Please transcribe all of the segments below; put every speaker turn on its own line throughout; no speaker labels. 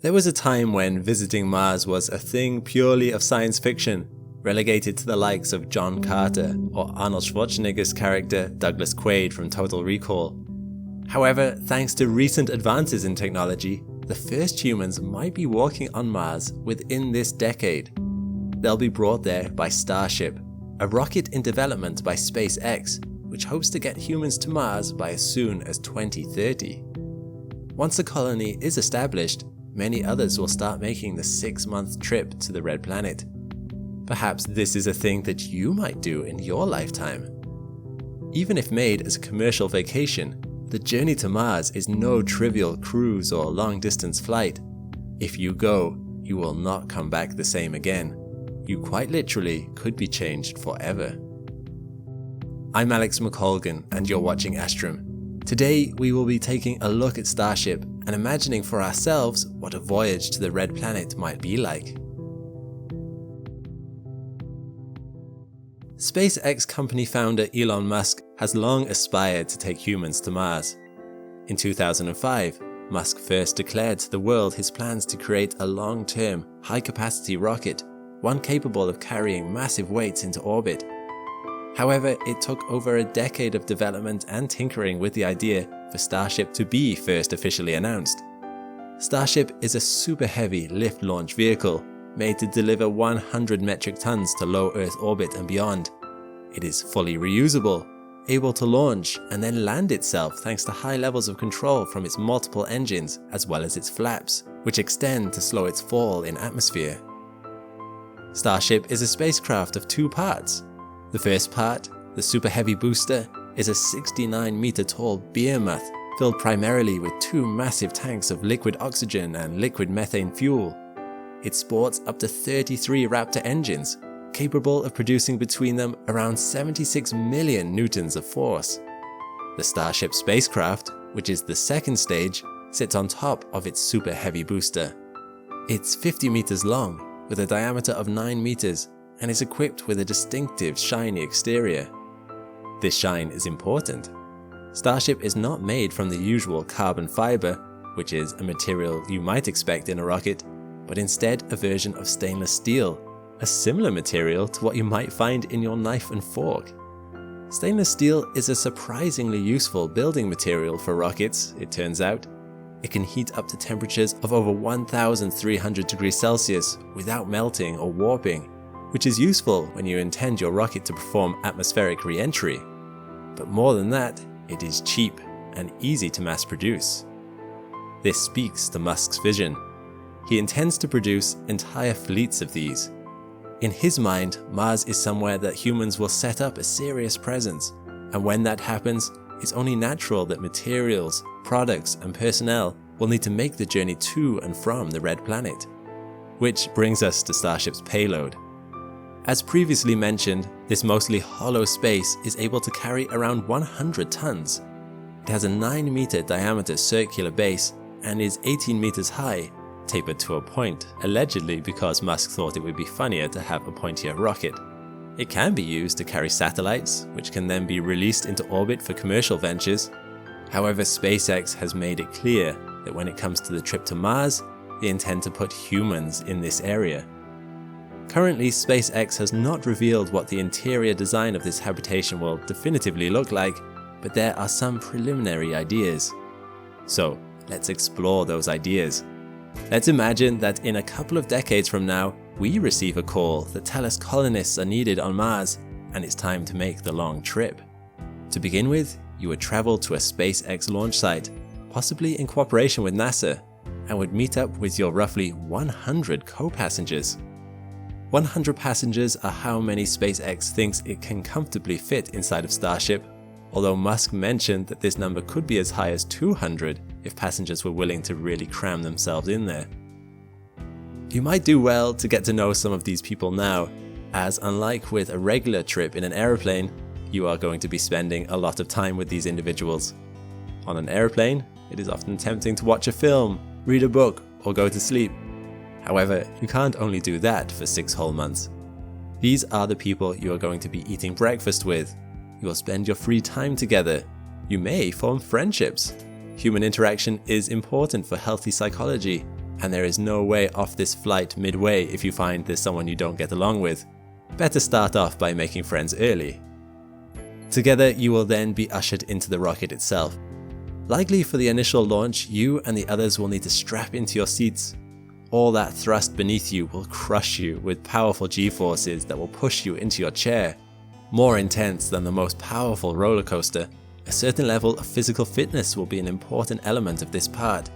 There was a time when visiting Mars was a thing purely of science fiction, relegated to the likes of John Carter or Arnold Schwarzenegger's character Douglas Quaid from Total Recall. However, thanks to recent advances in technology, the first humans might be walking on Mars within this decade. They'll be brought there by Starship, a rocket in development by SpaceX, which hopes to get humans to Mars by as soon as 2030. Once a colony is established, many others will start making the 6-month trip to the Red Planet. Perhaps this is a thing that you might do in your lifetime. Even if made as a commercial vacation, the journey to Mars is no trivial cruise or long-distance flight. If you go, you will not come back the same again. You quite literally could be changed forever. I'm Alex McColgan and you're watching Astrum. Today we will be taking a look at Starship and imagining for ourselves what a voyage to the Red Planet might be like. SpaceX company founder Elon Musk has long aspired to take humans to Mars. In 2005, Musk first declared to the world his plans to create a long-term, high-capacity rocket, one capable of carrying massive weights into orbit. However, it took over a decade of development and tinkering with the idea for Starship to be first officially announced. Starship is a super heavy lift launch vehicle made to deliver 100 metric tons to low Earth orbit and beyond. It is fully reusable, able to launch and then land itself thanks to high levels of control from its multiple engines as well as its flaps, which extend to slow its fall in atmosphere. Starship is a spacecraft of 2 parts. The first part, the Super Heavy booster, is a 69-meter tall behemoth filled primarily with 2 massive tanks of liquid oxygen and liquid methane fuel. It sports up to 33 Raptor engines, capable of producing between them around 76 million newtons of force. The Starship spacecraft, which is the second stage, sits on top of its Super Heavy booster. It's 50 meters long, with a diameter of 9 meters, and is equipped with a distinctive shiny exterior. This shine is important. Starship is not made from the usual carbon fiber, which is a material you might expect in a rocket, but instead a version of stainless steel, a similar material to what you might find in your knife and fork. Stainless steel is a surprisingly useful building material for rockets, it turns out. It can heat up to temperatures of over 1,300 degrees Celsius without melting or warping, which is useful when you intend your rocket to perform atmospheric re-entry. But more than that, it is cheap and easy to mass produce. This speaks to Musk's vision. He intends to produce entire fleets of these. In his mind, Mars is somewhere that humans will set up a serious presence, and when that happens, it's only natural that materials, products, and personnel will need to make the journey to and from the Red Planet. Which brings us to Starship's payload. As previously mentioned, this mostly hollow space is able to carry around 100 tons. It has a 9-meter diameter circular base and is 18 meters high, tapered to a point, allegedly because Musk thought it would be funnier to have a pointier rocket. It can be used to carry satellites, which can then be released into orbit for commercial ventures. However, SpaceX has made it clear that when it comes to the trip to Mars, they intend to put humans in this area. Currently, SpaceX has not revealed what the interior design of this habitation will definitively look like, but there are some preliminary ideas. So, let's explore those ideas. Let's imagine that in a couple of decades from now, we receive a call that tells us colonists are needed on Mars, and it's time to make the long trip. To begin with, you would travel to a SpaceX launch site, possibly in cooperation with NASA, and would meet up with your roughly 100 co-passengers. 100 passengers are how many SpaceX thinks it can comfortably fit inside of Starship, although Musk mentioned that this number could be as high as 200 if passengers were willing to really cram themselves in there. You might do well to get to know some of these people now, as unlike with a regular trip in an airplane, you are going to be spending a lot of time with these individuals. On an airplane, it is often tempting to watch a film, read a book, or go to sleep. However, you can't only do that for 6 whole months. These are the people you are going to be eating breakfast with. You will spend your free time together. You may form friendships. Human interaction is important for healthy psychology, and there is no way off this flight midway if you find there's someone you don't get along with. Better start off by making friends early. Together, you will then be ushered into the rocket itself. Likely for the initial launch, you and the others will need to strap into your seats. All that thrust beneath you will crush you with powerful G-forces that will push you into your chair. More intense than the most powerful roller coaster, a certain level of physical fitness will be an important element of this part.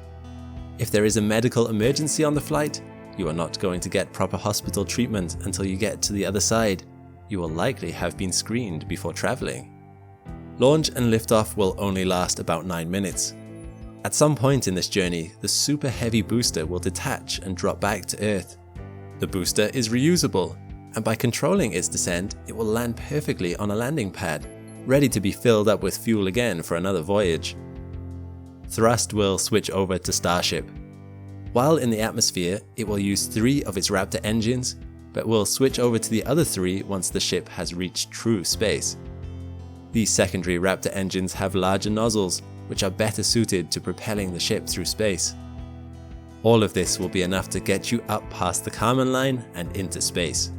If there is a medical emergency on the flight, you are not going to get proper hospital treatment until you get to the other side. You will likely have been screened before traveling. Launch and liftoff will only last about 9 minutes. At some point in this journey, the super heavy booster will detach and drop back to Earth. The booster is reusable, and by controlling its descent, it will land perfectly on a landing pad, ready to be filled up with fuel again for another voyage. Thrust will switch over to Starship. While in the atmosphere, it will use 3 of its Raptor engines, but will switch over to the other 3 once the ship has reached true space. These secondary Raptor engines have larger nozzles, which are better suited to propelling the ship through space. All of this will be enough to get you up past the Kármán line and into space.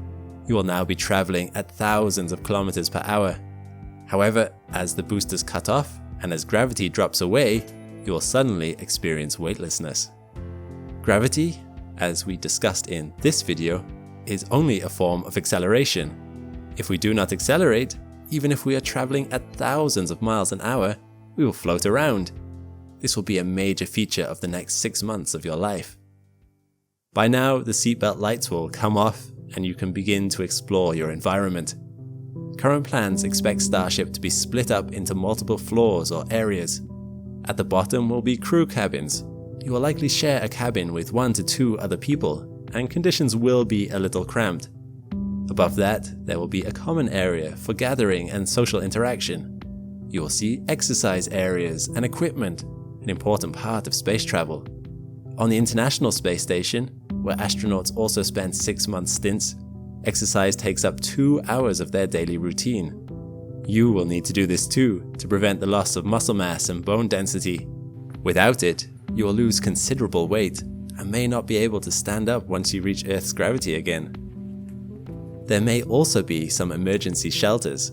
You will now be traveling at thousands of kilometers per hour. However, as the boosters cut off and as gravity drops away, you will suddenly experience weightlessness. Gravity, as we discussed in this video, is only a form of acceleration. If we do not accelerate, even if we are traveling at thousands of miles an hour, we will float around. This will be a major feature of the next 6 months of your life. By now, the seatbelt lights will come off and you can begin to explore your environment. Current plans expect Starship to be split up into multiple floors or areas. At the bottom will be crew cabins. You will likely share a cabin with 1 to 2 other people, and conditions will be a little cramped. Above that, there will be a common area for gathering and social interaction. You will see exercise areas and equipment, an important part of space travel. On the International Space Station, where astronauts also spend 6-month stints, exercise takes up 2 hours of their daily routine. You will need to do this too to prevent the loss of muscle mass and bone density. Without it, you will lose considerable weight and may not be able to stand up once you reach Earth's gravity again. There may also be some emergency shelters.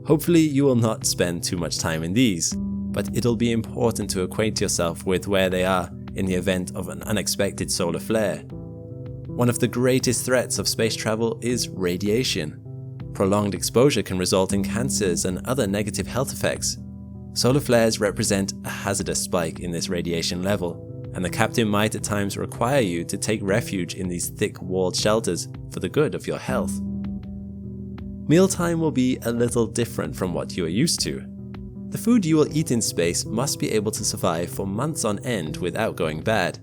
Hopefully you will not spend too much time in these, but it'll be important to acquaint yourself with where they are in the event of an unexpected solar flare. One of the greatest threats of space travel is radiation. Prolonged exposure can result in cancers and other negative health effects. Solar flares represent a hazardous spike in this radiation level, and the captain might at times require you to take refuge in these thick-walled shelters for the good of your health. Mealtime will be a little different from what you are used to. The food you will eat in space must be able to survive for months on end without going bad.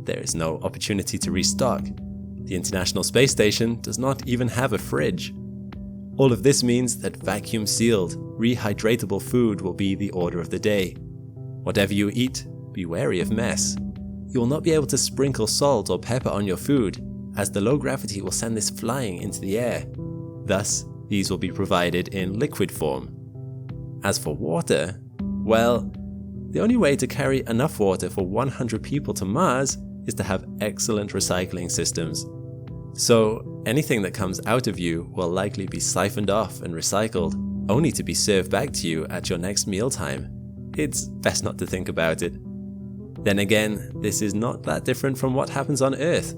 There is no opportunity to restock. The International Space Station does not even have a fridge. All of this means that vacuum-sealed, rehydratable food will be the order of the day. Whatever you eat, be wary of mess. You will not be able to sprinkle salt or pepper on your food, as the low gravity will send this flying into the air. Thus, these will be provided in liquid form. As for water, well, the only way to carry enough water for 100 people to Mars is to have excellent recycling systems. So, anything that comes out of you will likely be siphoned off and recycled, only to be served back to you at your next mealtime. It's best not to think about it. Then again, this is not that different from what happens on Earth.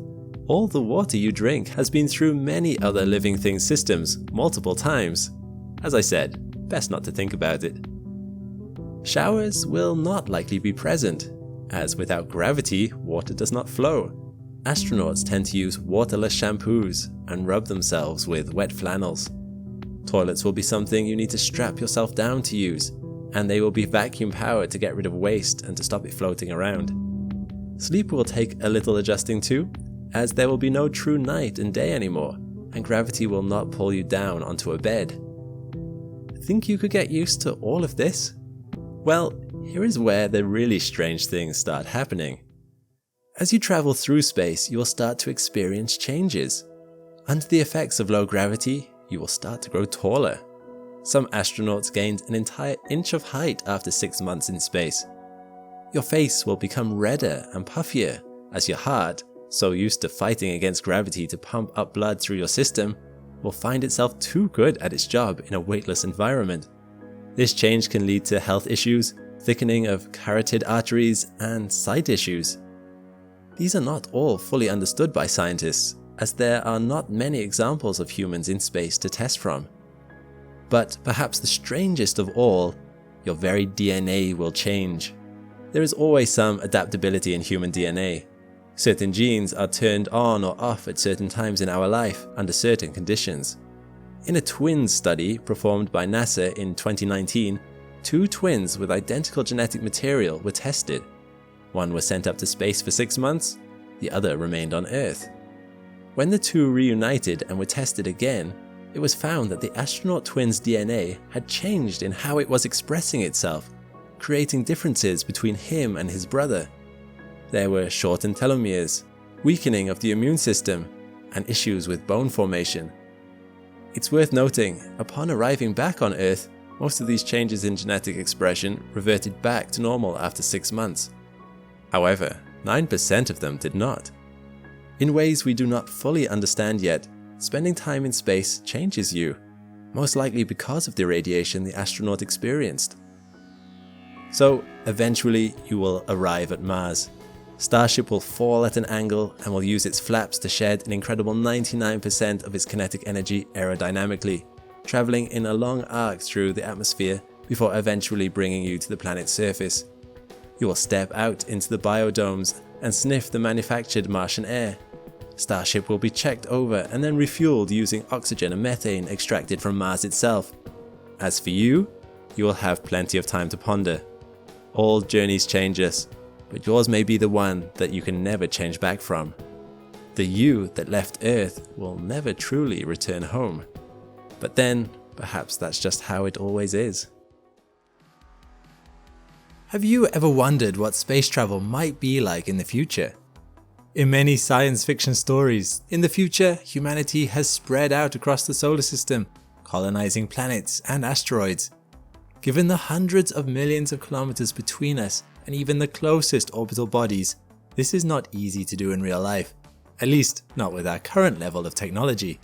All the water you drink has been through many other living things' systems multiple times. As I said, best not to think about it. Showers will not likely be present, as without gravity, water does not flow. Astronauts tend to use waterless shampoos and rub themselves with wet flannels. Toilets will be something you need to strap yourself down to use, and they will be vacuum powered to get rid of waste and to stop it floating around. Sleep will take a little adjusting too, as there will be no true night and day anymore, and gravity will not pull you down onto a bed. Think you could get used to all of this? Well, here is where the really strange things start happening. As you travel through space, you will start to experience changes. Under the effects of low gravity, you will start to grow taller. Some astronauts gained an entire inch of height after 6 months in space. Your face will become redder and puffier, as your heart, so used to fighting against gravity to pump up blood through your system, will find itself too good at its job in a weightless environment. This change can lead to health issues, thickening of carotid arteries, and sight issues. These are not all fully understood by scientists, as there are not many examples of humans in space to test from. But perhaps the strangest of all, your very DNA will change. There is always some adaptability in human DNA. Certain genes are turned on or off at certain times in our life under certain conditions. In a twins study performed by NASA in 2019, 2 twins with identical genetic material were tested. One was sent up to space for 6 months, the other remained on Earth. When the 2 reunited and were tested again, it was found that the astronaut twins' DNA had changed in how it was expressing itself, creating differences between him and his brother. There were shortened telomeres, weakening of the immune system, and issues with bone formation. It's worth noting, upon arriving back on Earth, most of these changes in genetic expression reverted back to normal after 6 months. However, 9% of them did not. In ways we do not fully understand yet, spending time in space changes you, most likely because of the radiation the astronaut experienced. So, eventually you will arrive at Mars. Starship will fall at an angle and will use its flaps to shed an incredible 99% of its kinetic energy aerodynamically, traveling in a long arc through the atmosphere before eventually bringing you to the planet's surface. You will step out into the biodomes and sniff the manufactured Martian air. Starship will be checked over and then refueled using oxygen and methane extracted from Mars itself. As for you, you will have plenty of time to ponder. All journeys change us, but yours may be the one that you can never change back from. The you that left Earth will never truly return home. But then, perhaps that's just how it always is. Have you ever wondered what space travel might be like in the future? In many science fiction stories, in the future, humanity has spread out across the solar system, colonizing planets and asteroids. Given the hundreds of millions of kilometers between us and even the closest orbital bodies, this is not easy to do in real life, at least not with our current level of technology.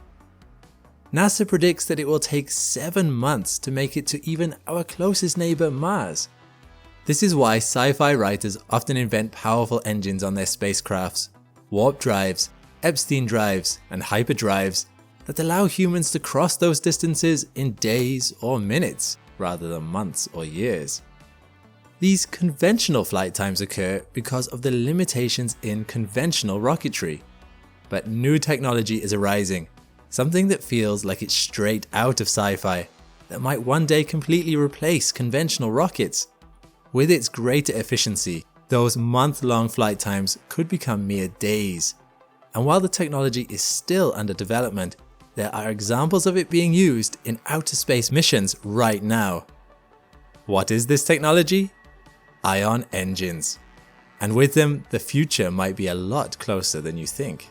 NASA predicts that it will take 7 months to make it to even our closest neighbor, Mars. This is why sci-fi writers often invent powerful engines on their spacecrafts, warp drives, Epstein drives, and hyperdrives that allow humans to cross those distances in days or minutes, rather than months or years. These conventional flight times occur because of the limitations in conventional rocketry. But new technology is arising, something that feels like it's straight out of sci-fi, that might one day completely replace conventional rockets. With its greater efficiency, those month-long flight times could become mere days. And while the technology is still under development, there are examples of it being used in outer space missions right now. What is this technology? Ion engines. And with them, the future might be a lot closer than you think.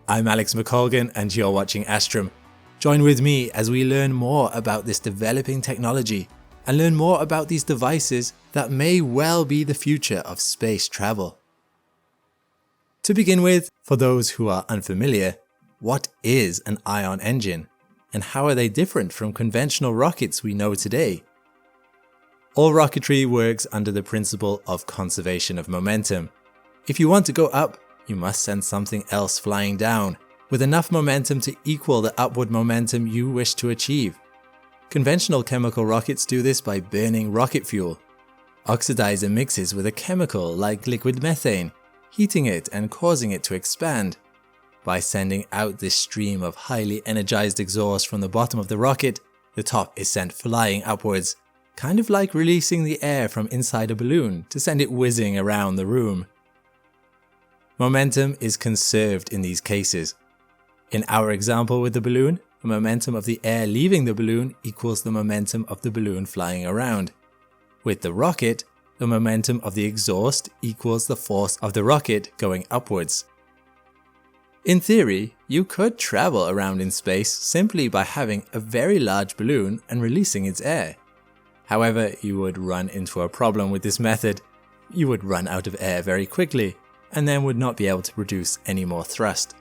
I'm Alex McColgan and you're watching Astrum. Join with me as we learn more about this developing technology and learn more about these devices that may well be the future of space travel. To begin with, for those who are unfamiliar, what is an ion engine, and how are they different from conventional rockets we know today? All rocketry works under the principle of conservation of momentum. If you want to go up, you must send something else flying down, with enough momentum to equal the upward momentum you wish to achieve. Conventional chemical rockets do this by burning rocket fuel. Oxidizer mixes with a chemical like liquid methane, heating it and causing it to expand. By sending out this stream of highly energized exhaust from the bottom of the rocket, the top is sent flying upwards, kind of like releasing the air from inside a balloon to send it whizzing around the room. Momentum is conserved in these cases. In our example with the balloon, the momentum of the air leaving the balloon equals the momentum of the balloon flying around. With the rocket, the momentum of the exhaust equals the force of the rocket going upwards. In theory, you could travel around in space simply by having a very large balloon and releasing its air. However, you would run into a problem with this method. you would run out of air very quickly, and then would not be able to produce any more thrust.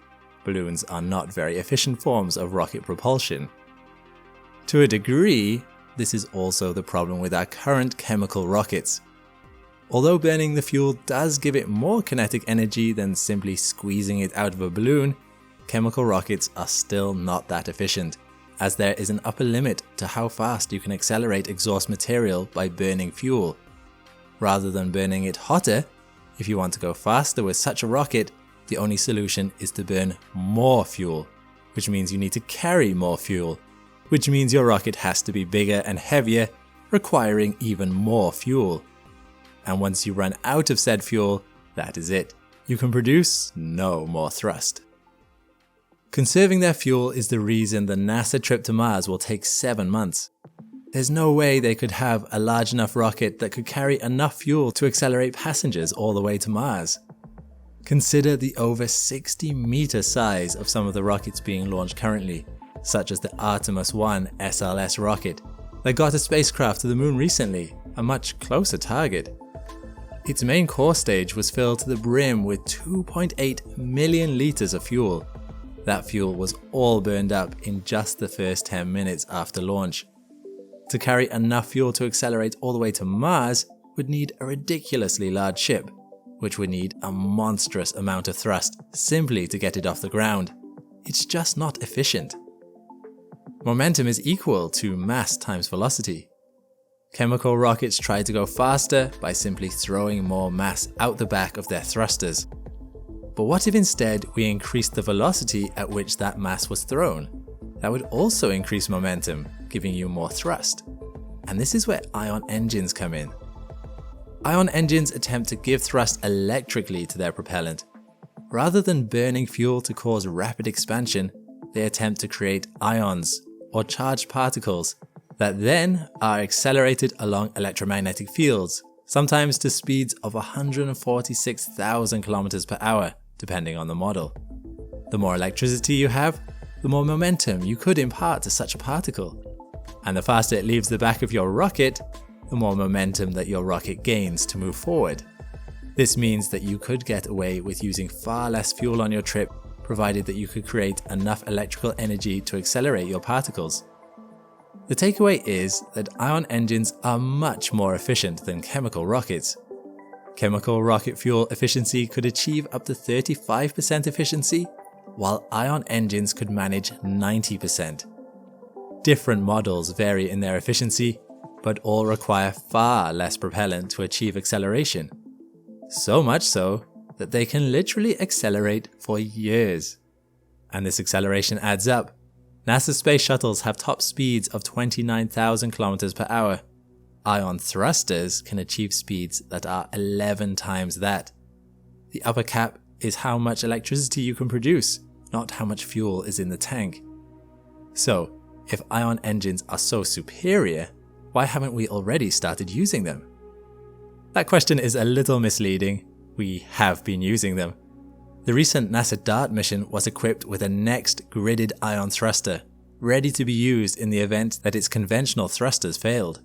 Balloons are not very efficient forms of rocket propulsion. To a degree, this is also the problem with our current chemical rockets. Although burning the fuel does give it more kinetic energy than simply squeezing it out of a balloon, chemical rockets are still not that efficient, as there is an upper limit to how fast you can accelerate exhaust material by burning fuel. Rather than burning it hotter, if you want to go faster with such a rocket, the only solution is to burn more fuel, which means you need to carry more fuel, which means your rocket has to be bigger and heavier, requiring even more fuel. And once you run out of said fuel, that is it. You can produce no more thrust. Conserving their fuel is the reason the NASA trip to Mars will take 7 months. There's no way they could have a large enough rocket that could carry enough fuel to accelerate passengers all the way to Mars. Consider the over 60-meter size of some of the rockets being launched currently, such as the Artemis 1 SLS rocket that got a spacecraft to the moon recently, a much closer target. Its main core stage was filled to the brim with 2.8 million liters of fuel. That fuel was all burned up in just the first 10 minutes after launch. To carry enough fuel to accelerate all the way to Mars would need a ridiculously large ship, which would need a monstrous amount of thrust simply to get it off the ground. It's just not efficient. Momentum is equal to mass times velocity. Chemical rockets try to go faster by simply throwing more mass out the back of their thrusters. But what if instead we increased the velocity at which that mass was thrown? That would also increase momentum, giving you more thrust. And this is where ion engines come in. Ion engines attempt to give thrust electrically to their propellant. Rather than burning fuel to cause rapid expansion, they attempt to create ions, or charged particles, that then are accelerated along electromagnetic fields, sometimes to speeds of 146,000 kilometers per hour, depending on the model. The more electricity you have, the more momentum you could impart to such a particle. And the faster it leaves the back of your rocket, the more momentum that your rocket gains to move forward. This means that you could get away with using far less fuel on your trip, provided that you could create enough electrical energy to accelerate your particles. The takeaway is that ion engines are much more efficient than chemical rockets. Chemical rocket fuel efficiency could achieve up to 35% efficiency, while ion engines could manage 90%. Different models vary in their efficiency, but all require far less propellant to achieve acceleration. So much so that they can literally accelerate for years. And this acceleration adds up. NASA space shuttles have top speeds of 29,000 kilometers per hour. Ion thrusters can achieve speeds that are 11 times that. The upper cap is how much electricity you can produce, not how much fuel is in the tank. So, if ion engines are so superior, why haven't we already started using them? That question is a little misleading. We have been using them. The recent NASA DART mission was equipped with a next gridded ion thruster, ready to be used in the event that its conventional thrusters failed.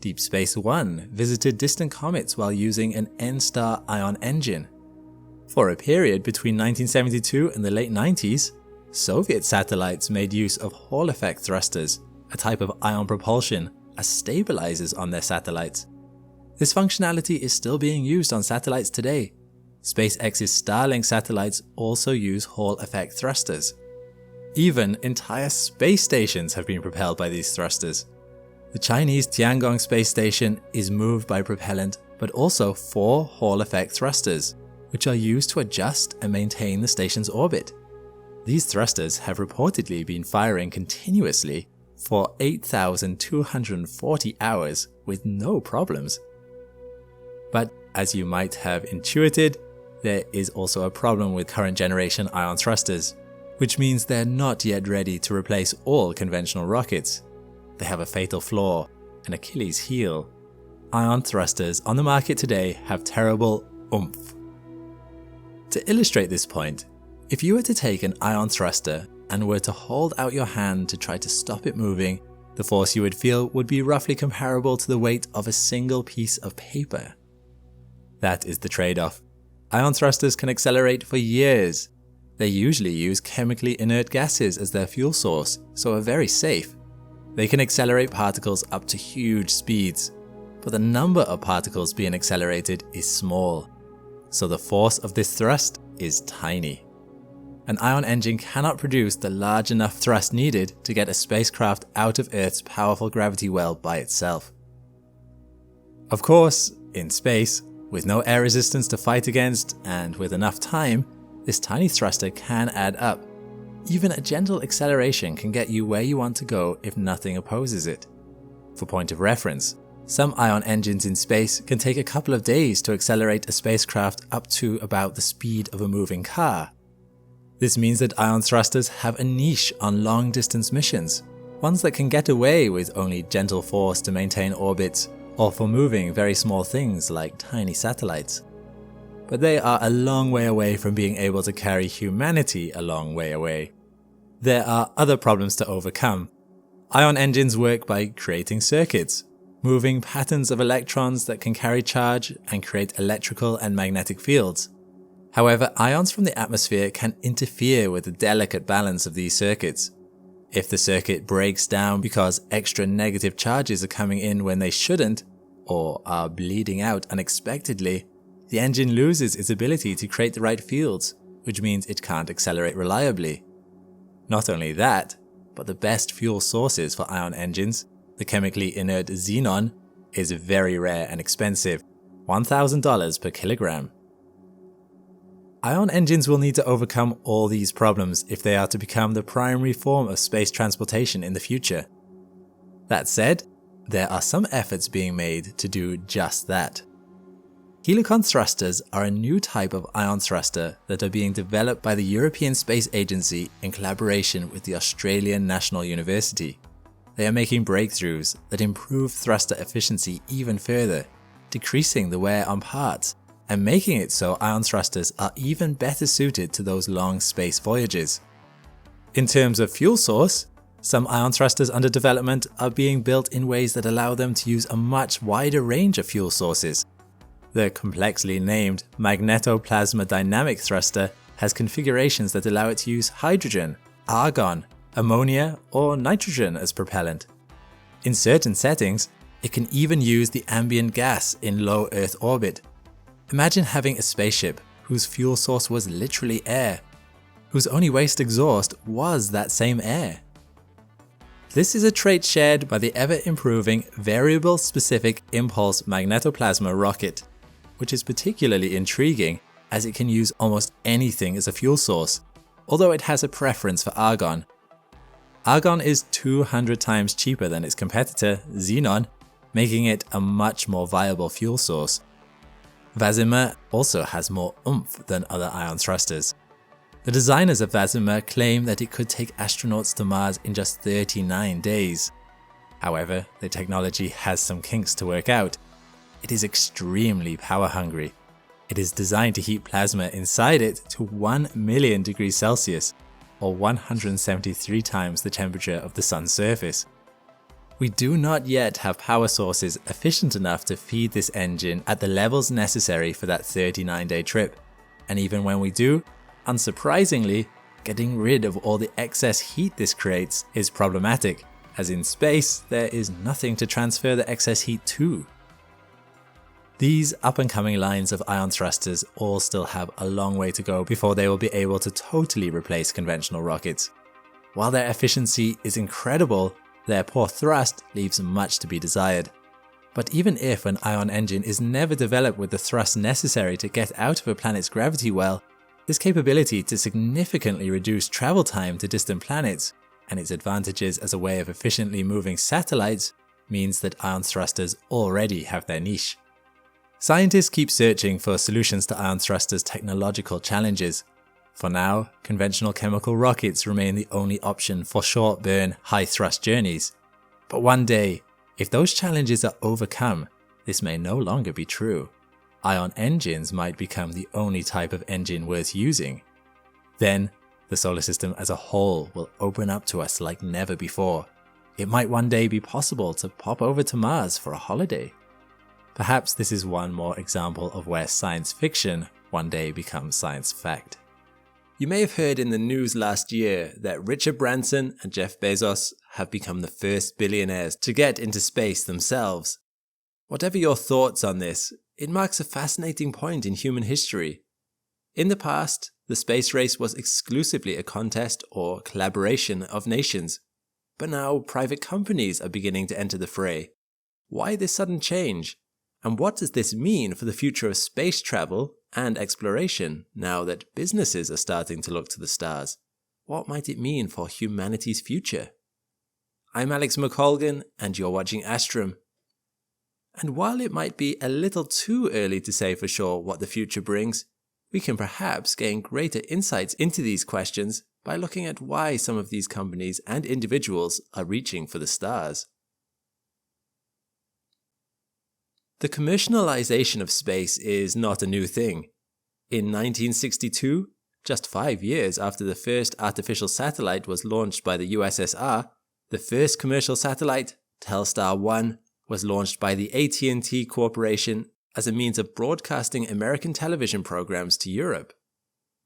Deep Space One visited distant comets while using an N-star ion engine. For a period between 1972 and the late 90s, Soviet satellites made use of Hall effect thrusters, a type of ion propulsion, as stabilizers on their satellites. This functionality is still being used on satellites today. SpaceX's Starlink satellites also use Hall effect thrusters. Even entire space stations have been propelled by these thrusters. The Chinese Tiangong space station is moved by propellant, but also 4 Hall effect thrusters, which are used to adjust and maintain the station's orbit. These thrusters have reportedly been firing continuously for 8,240 hours with no problems. But as you might have intuited, there is also a problem with current generation ion thrusters, which means they're not yet ready to replace all conventional rockets. They have a fatal flaw, an Achilles heel. Ion thrusters on the market today have terrible oomph. To illustrate this point, if you were to take an ion thruster and were to hold out your hand to try to stop it moving, the force you would feel would be roughly comparable to the weight of a single piece of paper. That is the trade-off. Ion thrusters can accelerate for years. They usually use chemically inert gases as their fuel source, so are very safe. They can accelerate particles up to huge speeds, but the number of particles being accelerated is small, so the force of this thrust is tiny. An ion engine cannot produce the large enough thrust needed to get a spacecraft out of Earth's powerful gravity well by itself. Of course, in space, with no air resistance to fight against and with enough time, this tiny thruster can add up. Even a gentle acceleration can get you where you want to go if nothing opposes it. For point of reference, some ion engines in space can take a couple of days to accelerate a spacecraft up to about the speed of a moving car. This means that ion thrusters have a niche on long-distance missions, ones that can get away with only gentle force to maintain orbits or for moving very small things like tiny satellites. But they are a long way away from being able to carry humanity a long way away. There are other problems to overcome. Ion engines work by creating circuits, moving patterns of electrons that can carry charge and create electrical and magnetic fields. However, ions from the atmosphere can interfere with the delicate balance of these circuits. If the circuit breaks down because extra negative charges are coming in when they shouldn't, or are bleeding out unexpectedly, the engine loses its ability to create the right fields, which means it can't accelerate reliably. Not only that, but the best fuel sources for ion engines, the chemically inert xenon, is very rare and expensive, $1,000 per kilogram. Ion engines will need to overcome all these problems if they are to become the primary form of space transportation in the future. That said, there are some efforts being made to do just that. Helicon thrusters are a new type of ion thruster that are being developed by the European Space Agency in collaboration with the Australian National University. They are making breakthroughs that improve thruster efficiency even further, decreasing the wear on parts, and making it so ion thrusters are even better suited to those long space voyages. In terms of fuel source, some ion thrusters under development are being built in ways that allow them to use a much wider range of fuel sources. The complexly named magnetoplasma dynamic thruster has configurations that allow it to use hydrogen, argon, ammonia, or nitrogen as propellant. In certain settings, it can even use the ambient gas in low Earth orbit. Imagine having a spaceship whose fuel source was literally air, whose only waste exhaust was that same air. This is a trait shared by the ever-improving variable-specific impulse magnetoplasma rocket, which is particularly intriguing as it can use almost anything as a fuel source, although it has a preference for argon. Argon is 200 times cheaper than its competitor, xenon, making it a much more viable fuel source. Vasimer also has more oomph than other ion thrusters. The designers of Vasimer claim that it could take astronauts to Mars in just 39 days. However, the technology has some kinks to work out. It is extremely power hungry. It is designed to heat plasma inside it to 1 million degrees Celsius, or 173 times the temperature of the sun's surface. We do not yet have power sources efficient enough to feed this engine at the levels necessary for that 39-day trip, and even when we do, unsurprisingly, getting rid of all the excess heat this creates is problematic, as in space there is nothing to transfer the excess heat to. These up-and-coming lines of ion thrusters all still have a long way to go before they will be able to totally replace conventional rockets. While their efficiency is incredible, their poor thrust leaves much to be desired. But even if an ion engine is never developed with the thrust necessary to get out of a planet's gravity well, this capability to significantly reduce travel time to distant planets, and its advantages as a way of efficiently moving satellites, means that ion thrusters already have their niche. Scientists keep searching for solutions to ion thrusters' technological challenges. For now, conventional chemical rockets remain the only option for short-burn, high-thrust journeys. But one day, if those challenges are overcome, this may no longer be true. Ion engines might become the only type of engine worth using. Then, the solar system as a whole will open up to us like never before. It might one day be possible to pop over to Mars for a holiday. Perhaps this is one more example of where science fiction one day becomes science fact. You may have heard in the news last year that Richard Branson and Jeff Bezos have become the first billionaires to get into space themselves. Whatever your thoughts on this, it marks a fascinating point in human history. In the past, the space race was exclusively a contest or collaboration of nations, but now private companies are beginning to enter the fray. Why this sudden change? And what does this mean for the future of space travel and exploration now that businesses are starting to look to the stars? What might it mean for humanity's future? I'm Alex McColgan, and you're watching Astrum. And while it might be a little too early to say for sure what the future brings, we can perhaps gain greater insights into these questions by looking at why some of these companies and individuals are reaching for the stars. The commercialization of space is not a new thing. In 1962, just 5 years after the first artificial satellite was launched by the USSR, the first commercial satellite, Telstar 1, was launched by the AT&T Corporation as a means of broadcasting American television programs to Europe.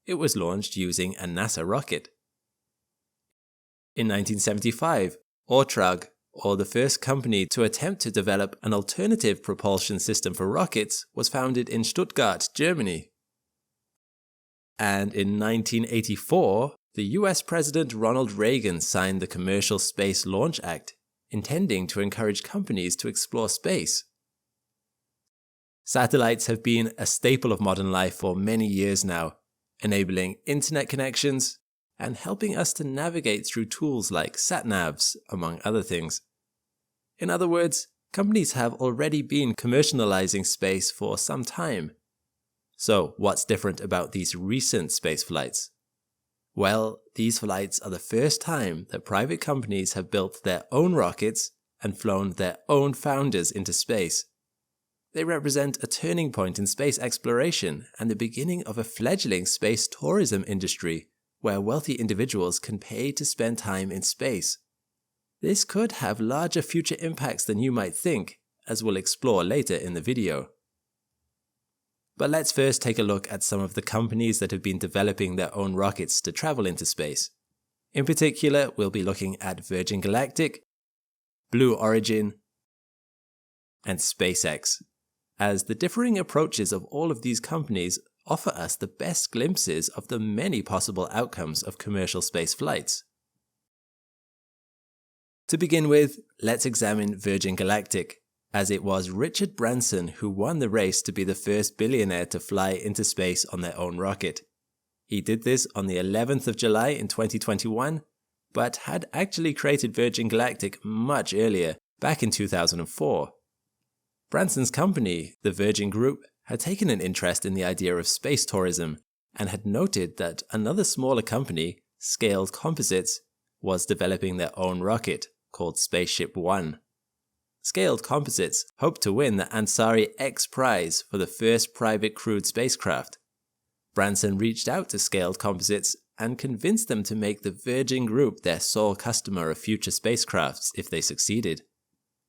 It was launched using a NASA rocket. In 1975, Ortrag, or the first company to attempt to develop an alternative propulsion system for rockets, was founded in Stuttgart, Germany. And in 1984, the US President Ronald Reagan signed the Commercial Space Launch Act, intending to encourage companies to explore space. Satellites have been a staple of modern life for many years now, enabling internet connections and helping us to navigate through tools like sat-navs, among other things. In other words, companies have already been commercializing space for some time. So, what's different about these recent space flights? Well, these flights are the first time that private companies have built their own rockets and flown their own founders into space. They represent a turning point in space exploration and the beginning of a fledgling space tourism industry where wealthy individuals can pay to spend time in space. This could have larger future impacts than you might think, as we'll explore later in the video. But let's first take a look at some of the companies that have been developing their own rockets to travel into space. In particular, we'll be looking at Virgin Galactic, Blue Origin, and SpaceX, as the differing approaches of all of these companies offer us the best glimpses of the many possible outcomes of commercial space flights. To begin with, let's examine Virgin Galactic, as it was Richard Branson who won the race to be the first billionaire to fly into space on their own rocket. He did this on the 11th of July in 2021, but had actually created Virgin Galactic much earlier, back in 2004. Branson's company, the Virgin Group, had taken an interest in the idea of space tourism and had noted that another smaller company, Scaled Composites, was developing their own rocket called Spaceship One. Scaled Composites hoped to win the Ansari X Prize for the first private crewed spacecraft. Branson reached out to Scaled Composites and convinced them to make the Virgin Group their sole customer of future spacecrafts if they succeeded.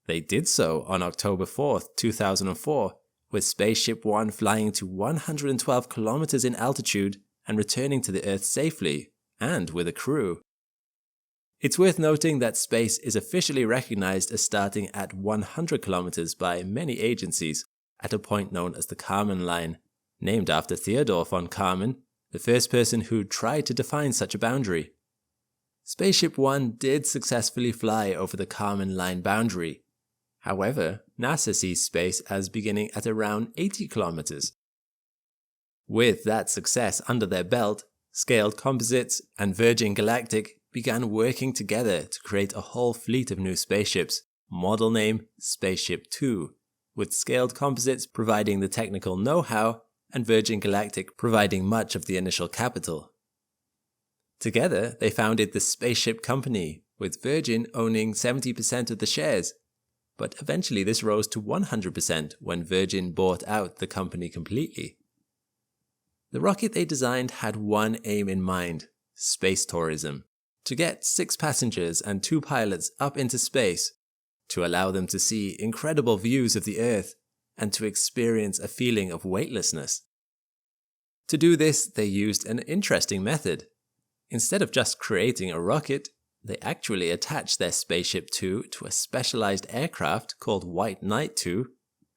They did so on October 4, 2004, with Spaceship One flying to 112 kilometers in altitude and returning to the Earth safely, and with a crew. It's worth noting that space is officially recognized as starting at 100 kilometers by many agencies, at a point known as the Kármán line, named after Theodor von Kármán, the first person who tried to define such a boundary. Spaceship One did successfully fly over the Kármán line boundary. However, NASA sees space as beginning at around 80 kilometers. With that success under their belt, Scaled Composites and Virgin Galactic began working together to create a whole fleet of new spaceships, model name Spaceship Two, with Scaled Composites providing the technical know-how and Virgin Galactic providing much of the initial capital. Together, they founded the Spaceship Company, with Virgin owning 70% of the shares. But eventually this rose to 100% when Virgin bought out the company completely. The rocket they designed had one aim in mind: space tourism. To get 6 passengers and 2 pilots up into space, to allow them to see incredible views of the Earth, and to experience a feeling of weightlessness. To do this, they used an interesting method. Instead of just creating a rocket, they actually attached their Spaceship 2 to a specialized aircraft called White Knight 2,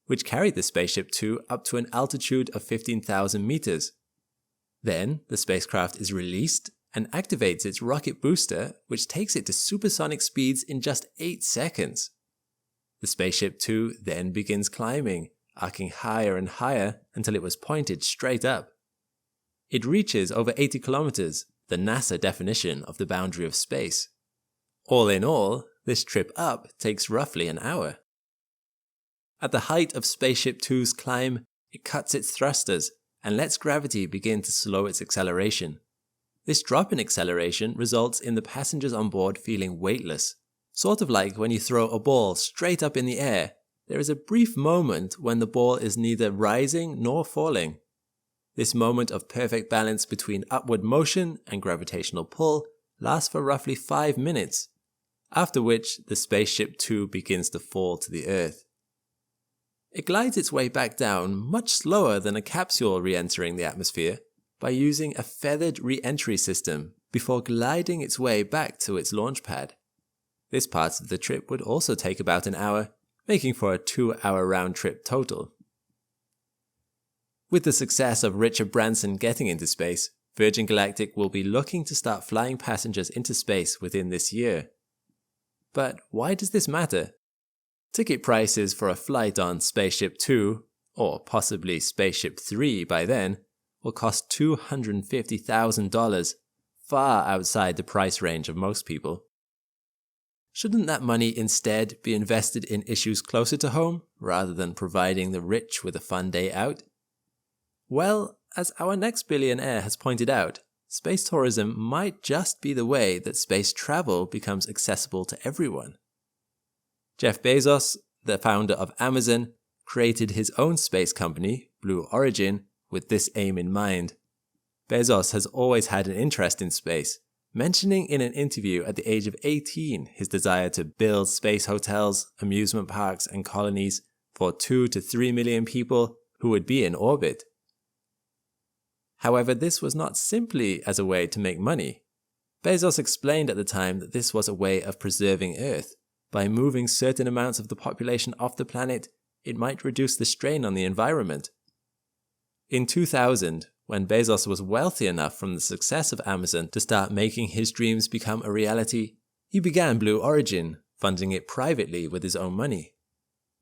which carried the Spaceship 2 up to an altitude of 15,000 meters. Then, the spacecraft is released and activates its rocket booster, which takes it to supersonic speeds in just 8 seconds. The Spaceship 2 then begins climbing, arcing higher and higher until it was pointed straight up. It reaches over 80 kilometers, the NASA definition of the boundary of space. All in all, this trip up takes roughly an hour. At the height of Spaceship 2's climb, it cuts its thrusters and lets gravity begin to slow its acceleration. This drop in acceleration results in the passengers on board feeling weightless. Sort of like when you throw a ball straight up in the air, there is a brief moment when the ball is neither rising nor falling. This moment of perfect balance between upward motion and gravitational pull lasts for roughly 5 minutes, after which the Spaceship 2 begins to fall to the Earth. It glides its way back down much slower than a capsule re-entering the atmosphere by using a feathered re-entry system before gliding its way back to its launch pad. This part of the trip would also take about an hour, making for a 2-hour round trip total. With the success of Richard Branson getting into space, Virgin Galactic will be looking to start flying passengers into space within this year. But why does this matter? Ticket prices for a flight on Spaceship 2, or possibly Spaceship 3 by then, will cost $250,000, far outside the price range of most people. Shouldn't that money instead be invested in issues closer to home, rather than providing the rich with a fun day out? Well, as our next billionaire has pointed out, space tourism might just be the way that space travel becomes accessible to everyone. Jeff Bezos, the founder of Amazon, created his own space company, Blue Origin, with this aim in mind. Bezos has always had an interest in space, mentioning in an interview at the age of 18 his desire to build space hotels, amusement parks, and colonies for 2 to 3 million people who would be in orbit. However, this was not simply as a way to make money. Bezos explained at the time that this was a way of preserving Earth. By moving certain amounts of the population off the planet, it might reduce the strain on the environment. In 2000, when Bezos was wealthy enough from the success of Amazon to start making his dreams become a reality, he began Blue Origin, funding it privately with his own money.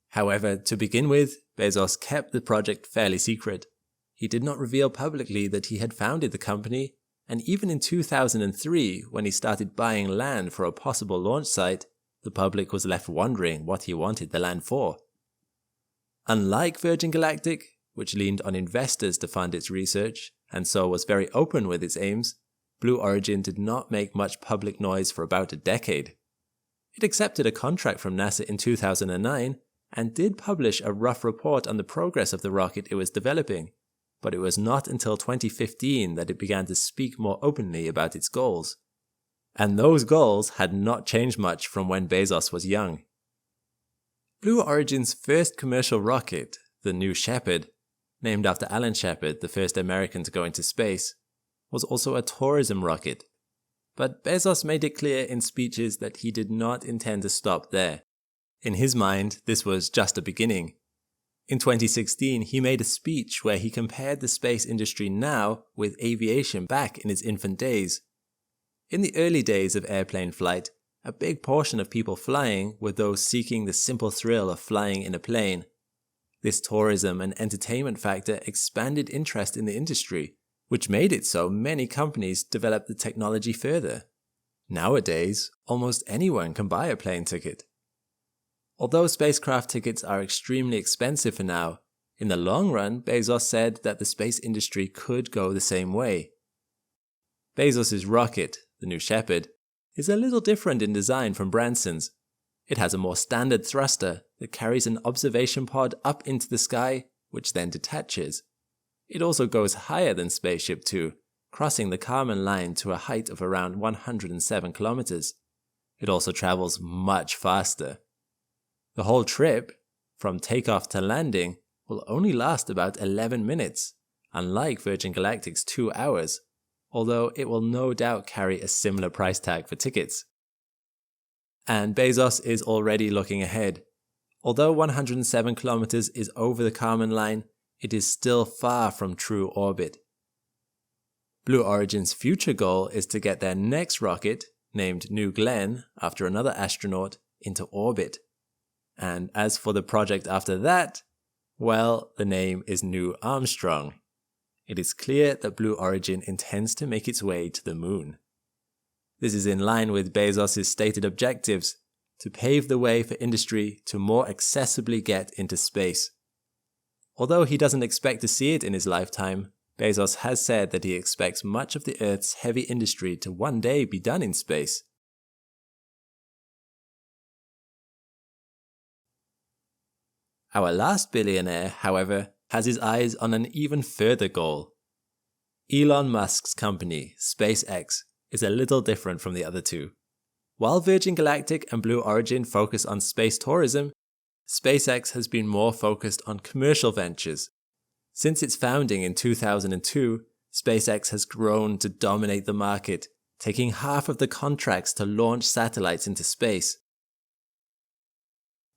However, to begin with, Bezos kept the project fairly secret. He did not reveal publicly that he had founded the company, and even in 2003, when he started buying land for a possible launch site, the public was left wondering what he wanted the land for. Unlike Virgin Galactic, which leaned on investors to fund its research, and so was very open with its aims, Blue Origin did not make much public noise for about a decade. It accepted a contract from NASA in 2009 and did publish a rough report on the progress of the rocket it was developing, but it was not until 2015 that it began to speak more openly about its goals. And those goals had not changed much from when Bezos was young. Blue Origin's first commercial rocket, the New Shepard, named after Alan Shepard, the first American to go into space, was also a tourism rocket. But Bezos made it clear in speeches that he did not intend to stop there. In his mind, this was just a beginning. In 2016, he made a speech where he compared the space industry now with aviation back in its infant days. In the early days of airplane flight, a big portion of people flying were those seeking the simple thrill of flying in a plane. This tourism and entertainment factor expanded interest in the industry, which made it so many companies developed the technology further. Nowadays, almost anyone can buy a plane ticket. Although spacecraft tickets are extremely expensive for now, in the long run, Bezos said that the space industry could go the same way. Bezos' rocket, the New Shepard, is a little different in design from Branson's. It has a more standard thruster that carries an observation pod up into the sky, which then detaches. It also goes higher than Spaceship 2, crossing the Kármán line to a height of around 107 kilometers. It also travels much faster. The whole trip, from takeoff to landing, will only last about 11 minutes, unlike Virgin Galactic's 2 hours, although it will no doubt carry a similar price tag for tickets. And Bezos is already looking ahead. Although 107 kilometers is over the Kármán line, it is still far from true orbit. Blue Origin's future goal is to get their next rocket, named New Glenn after another astronaut, into orbit. And as for the project after that, well, the name is New Armstrong. It is clear that Blue Origin intends to make its way to the moon. This is in line with Bezos' stated objectives to pave the way for industry to more accessibly get into space. Although he doesn't expect to see it in his lifetime, Bezos has said that he expects much of the Earth's heavy industry to one day be done in space. Our last billionaire, however, has his eyes on an even further goal. Elon Musk's company, SpaceX, is a little different from the other two. While Virgin Galactic and Blue Origin focus on space tourism, SpaceX has been more focused on commercial ventures. Since its founding in 2002, SpaceX has grown to dominate the market, taking half of the contracts to launch satellites into space.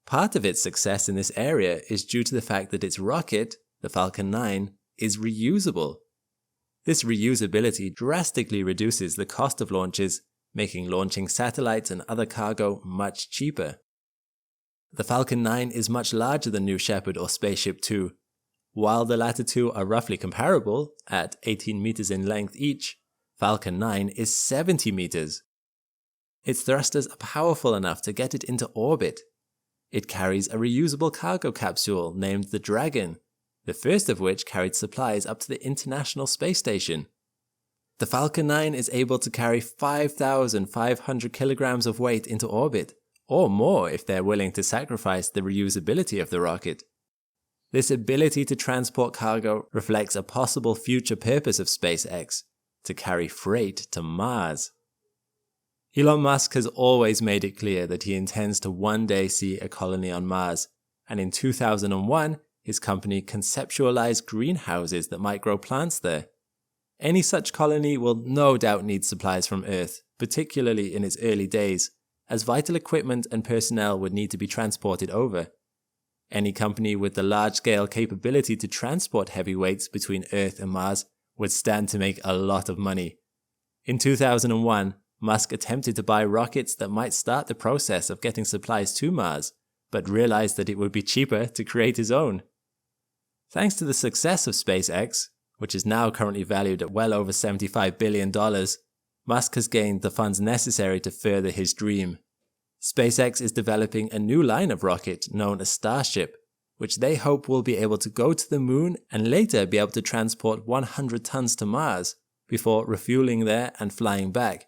Part of its success in this area is due to the fact that its rocket, the Falcon 9, is reusable. This reusability drastically reduces the cost of launches, making launching satellites and other cargo much cheaper. The Falcon 9 is much larger than New Shepard or Spaceship 2. While the latter two are roughly comparable, at 18 meters in length each, Falcon 9 is 70 meters. Its thrusters are powerful enough to get it into orbit. It carries a reusable cargo capsule named the Dragon, the first of which carried supplies up to the International Space Station. The Falcon 9 is able to carry 5,500 kilograms of weight into orbit, or more if they're willing to sacrifice the reusability of the rocket. This ability to transport cargo reflects a possible future purpose of SpaceX, to carry freight to Mars. Elon Musk has always made it clear that he intends to one day see a colony on Mars, and in 2001, his company conceptualized greenhouses that might grow plants there. Any such colony will no doubt need supplies from Earth, particularly in its early days, as vital equipment and personnel would need to be transported over. Any company with the large-scale capability to transport heavy weights between Earth and Mars would stand to make a lot of money. In 2001, Musk attempted to buy rockets that might start the process of getting supplies to Mars, but realized that it would be cheaper to create his own. Thanks to the success of SpaceX, which is now currently valued at well over $75 billion, Musk has gained the funds necessary to further his dream. SpaceX is developing a new line of rocket known as Starship, which they hope will be able to go to the moon and later be able to transport 100 tons to Mars before refueling there and flying back.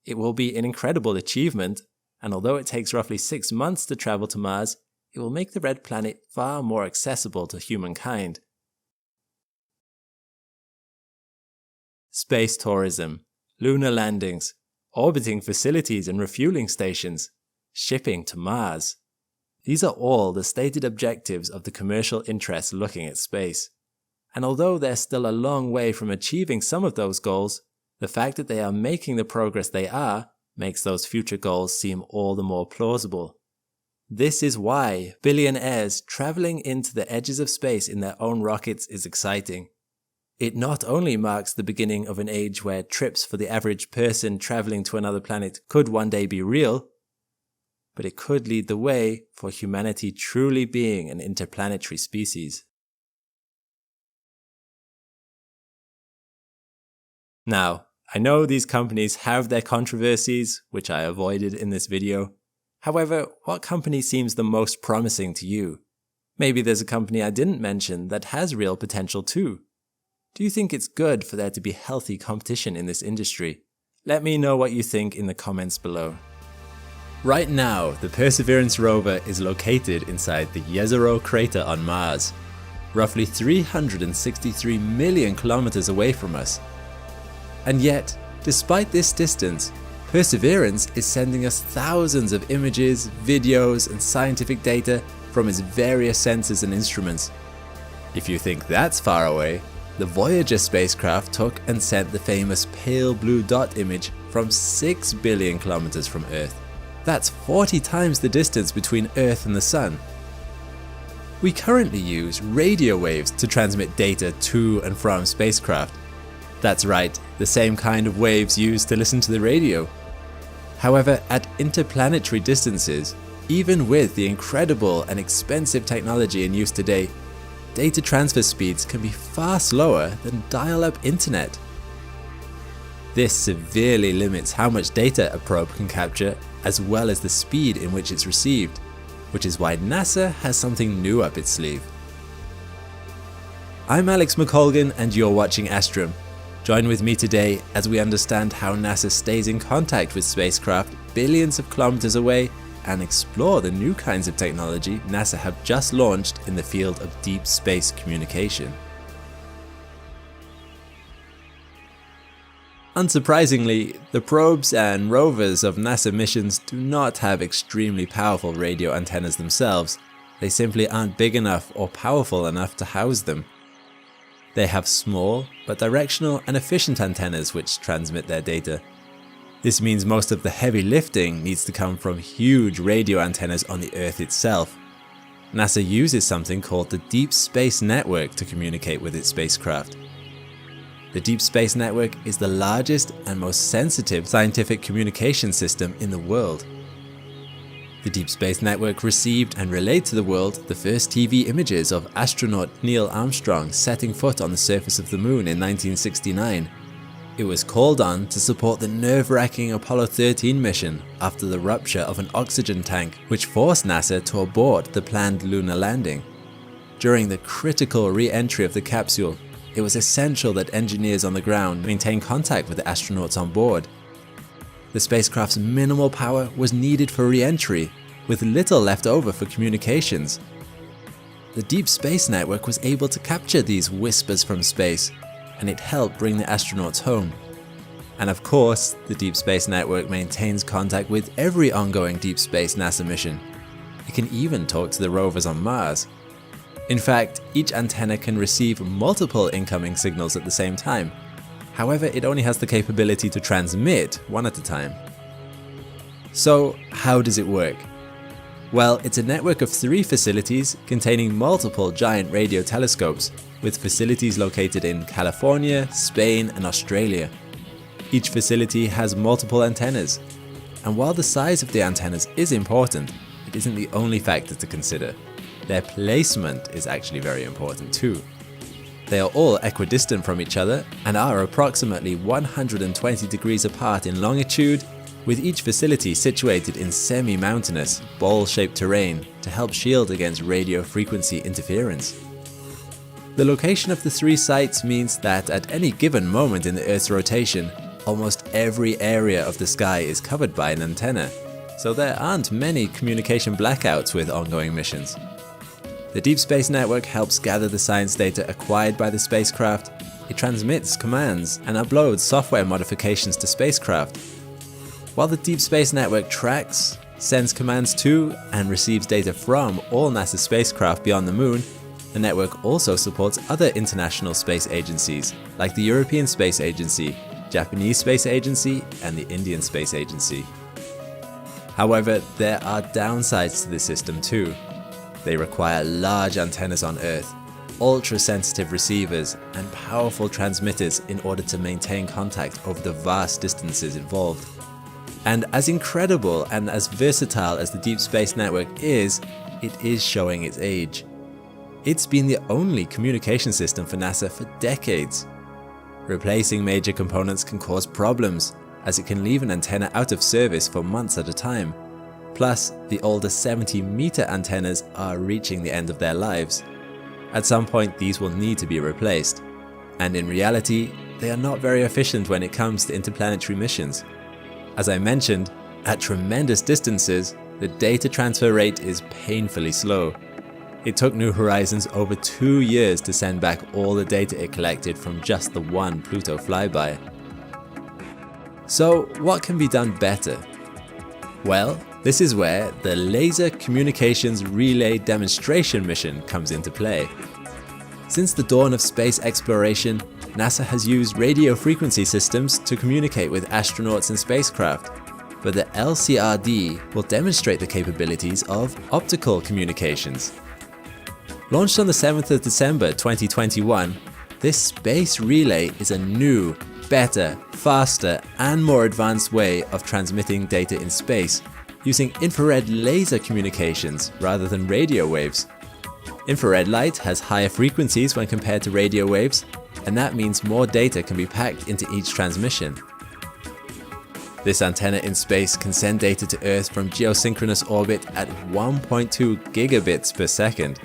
It will be an incredible achievement, and although it takes roughly 6 months to travel to Mars, it will make the Red Planet far more accessible to humankind. Space tourism, lunar landings, orbiting facilities and refueling stations, shipping to Mars. These are all the stated objectives of the commercial interests looking at space. And although they're still a long way from achieving some of those goals, the fact that they are making the progress they are makes those future goals seem all the more plausible. This is why billionaires traveling into the edges of space in their own rockets is exciting. It not only marks the beginning of an age where trips for the average person traveling to another planet could one day be real, but it could lead the way for humanity truly being an interplanetary species. Now, I know these companies have their controversies, which I avoided in this video. However, what company seems the most promising to you? Maybe there's a company I didn't mention that has real potential too. Do you think it's good for there to be healthy competition in this industry? Let me know what you think in the comments below. Right now, the Perseverance rover is located inside the Jezero crater on Mars, roughly 363 million kilometers away from us. And yet, despite this distance, Perseverance is sending us thousands of images, videos, and scientific data from its various sensors and instruments. If you think that's far away, the Voyager spacecraft took and sent the famous pale blue dot image from 6 billion kilometers from Earth. That's 40 times the distance between Earth and the Sun. We currently use radio waves to transmit data to and from spacecraft. That's right, the same kind of waves used to listen to the radio. However, at interplanetary distances, even with the incredible and expensive technology in use today, data transfer speeds can be far slower than dial-up internet. This severely limits how much data a probe can capture, as well as the speed in which it's received, which is why NASA has something new up its sleeve. I'm Alex McColgan and you're watching Astrum. Join with me today as we understand how NASA stays in contact with spacecraft billions of kilometers away and explore the new kinds of technology NASA have just launched in the field of deep space communication. Unsurprisingly, the probes and rovers of NASA missions do not have extremely powerful radio antennas themselves. They simply aren't big enough or powerful enough to house them. They have small but directional and efficient antennas which transmit their data. This means most of the heavy lifting needs to come from huge radio antennas on the Earth itself. NASA uses something called the Deep Space Network to communicate with its spacecraft. The Deep Space Network is the largest and most sensitive scientific communication system in the world. The Deep Space Network received and relayed to the world the first TV images of astronaut Neil Armstrong setting foot on the surface of the Moon in 1969. It was called on to support the nerve-wracking Apollo 13 mission after the rupture of an oxygen tank, which forced NASA to abort the planned lunar landing. During the critical re-entry of the capsule, it was essential that engineers on the ground maintain contact with the astronauts on board. The spacecraft's minimal power was needed for re-entry, with little left over for communications. The Deep Space Network was able to capture these whispers from space, and it helped bring the astronauts home. And of course, the Deep Space Network maintains contact with every ongoing deep space NASA mission. It can even talk to the rovers on Mars. In fact, each antenna can receive multiple incoming signals at the same time. However, it only has the capability to transmit one at a time. So, how does it work? Well, it's a network of 3 facilities containing multiple giant radio telescopes, with facilities located in California, Spain, and Australia. Each facility has multiple antennas, and while the size of the antennas is important, it isn't the only factor to consider. Their placement is actually very important too. They are all equidistant from each other and are approximately 120 degrees apart in longitude, with each facility situated in semi-mountainous, bowl-shaped terrain to help shield against radio frequency interference. The location of the 3 sites means that at any given moment in the Earth's rotation, almost every area of the sky is covered by an antenna, so there aren't many communication blackouts with ongoing missions. The Deep Space Network helps gather the science data acquired by the spacecraft. It transmits commands and uploads software modifications to spacecraft. While the Deep Space Network tracks, sends commands to, and receives data from all NASA spacecraft beyond the Moon, the network also supports other international space agencies like the European Space Agency, Japanese Space Agency, and the Indian Space Agency. However, there are downsides to the system too. They require large antennas on Earth, ultra-sensitive receivers, and powerful transmitters in order to maintain contact over the vast distances involved. And as incredible and as versatile as the Deep Space Network is, it is showing its age. It's been the only communication system for NASA for decades. Replacing major components can cause problems, as it can leave an antenna out of service for months at a time. Plus, the older 70-meter antennas are reaching the end of their lives. At some point, these will need to be replaced. And in reality, they are not very efficient when it comes to interplanetary missions. As I mentioned, at tremendous distances, the data transfer rate is painfully slow. It took New Horizons over 2 years to send back all the data it collected from just the one Pluto flyby. So, what can be done better? Well, this is where the Laser Communications Relay Demonstration Mission comes into play. Since the dawn of space exploration, NASA has used radio frequency systems to communicate with astronauts and spacecraft, but the LCRD will demonstrate the capabilities of optical communications. Launched on the 7th of December 2021, this space relay is a new, better, faster, and more advanced way of transmitting data in space, using infrared laser communications rather than radio waves. Infrared light has higher frequencies when compared to radio waves, and that means more data can be packed into each transmission. This antenna in space can send data to Earth from geosynchronous orbit at 1.2 gigabits per second.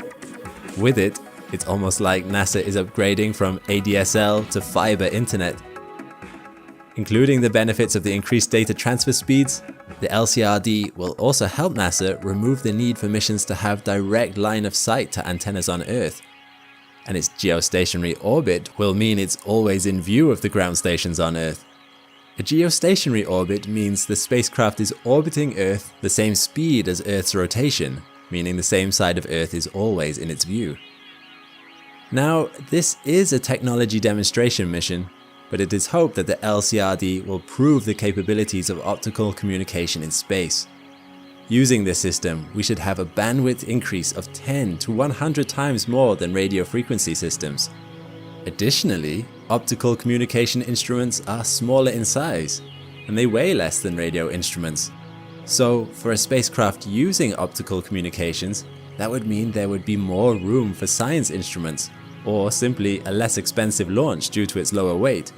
With it, it's almost like NASA is upgrading from ADSL to fiber internet. Including the benefits of the increased data transfer speeds, the LCRD will also help NASA remove the need for missions to have direct line of sight to antennas on Earth. And its geostationary orbit will mean it's always in view of the ground stations on Earth. A geostationary orbit means the spacecraft is orbiting Earth the same speed as Earth's rotation, meaning the same side of Earth is always in its view. Now, this is a technology demonstration mission, but it is hoped that the LCRD will prove the capabilities of optical communication in space. Using this system, we should have a bandwidth increase of 10 to 100 times more than radio frequency systems. Additionally, optical communication instruments are smaller in size, and they weigh less than radio instruments. So, for a spacecraft using optical communications, that would mean there would be more room for science instruments, or simply a less expensive launch due to its lower weight.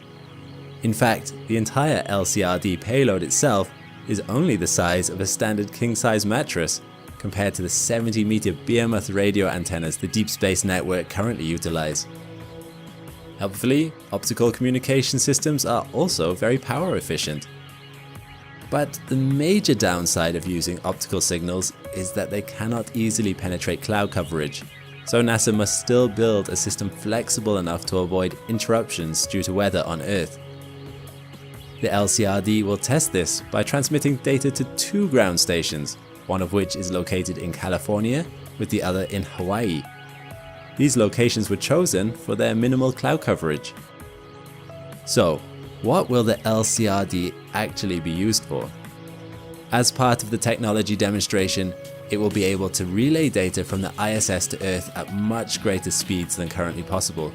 In fact, the entire LCRD payload itself is only the size of a standard king-size mattress, compared to the 70-meter behemoth radio antennas the Deep Space Network currently utilize. Helpfully, optical communication systems are also very power efficient. But the major downside of using optical signals is that they cannot easily penetrate cloud coverage, so NASA must still build a system flexible enough to avoid interruptions due to weather on Earth. The LCRD will test this by transmitting data to 2 ground stations, one of which is located in California, with the other in Hawaii. These locations were chosen for their minimal cloud coverage. So, what will the LCRD actually be used for? As part of the technology demonstration, it will be able to relay data from the ISS to Earth at much greater speeds than currently possible.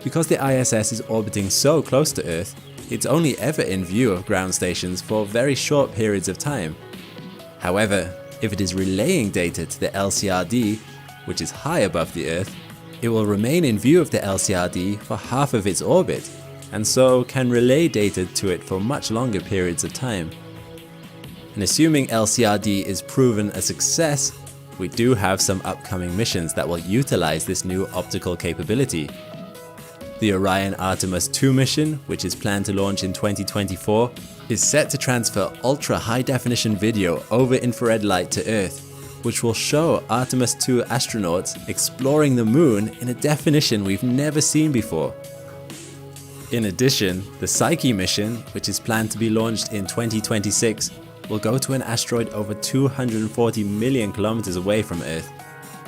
Because the ISS is orbiting so close to Earth, it's only ever in view of ground stations for very short periods of time. However, if it is relaying data to the LCRD, which is high above the Earth, it will remain in view of the LCRD for half of its orbit, and so can relay data to it for much longer periods of time. And assuming LCRD is proven a success, we do have some upcoming missions that will utilize this new optical capability. The Orion Artemis II mission, which is planned to launch in 2024, is set to transfer ultra-high-definition video over infrared light to Earth, which will show Artemis II astronauts exploring the moon in a definition we've never seen before. In addition, the Psyche mission, which is planned to be launched in 2026, will go to an asteroid over 240 million kilometers away from Earth.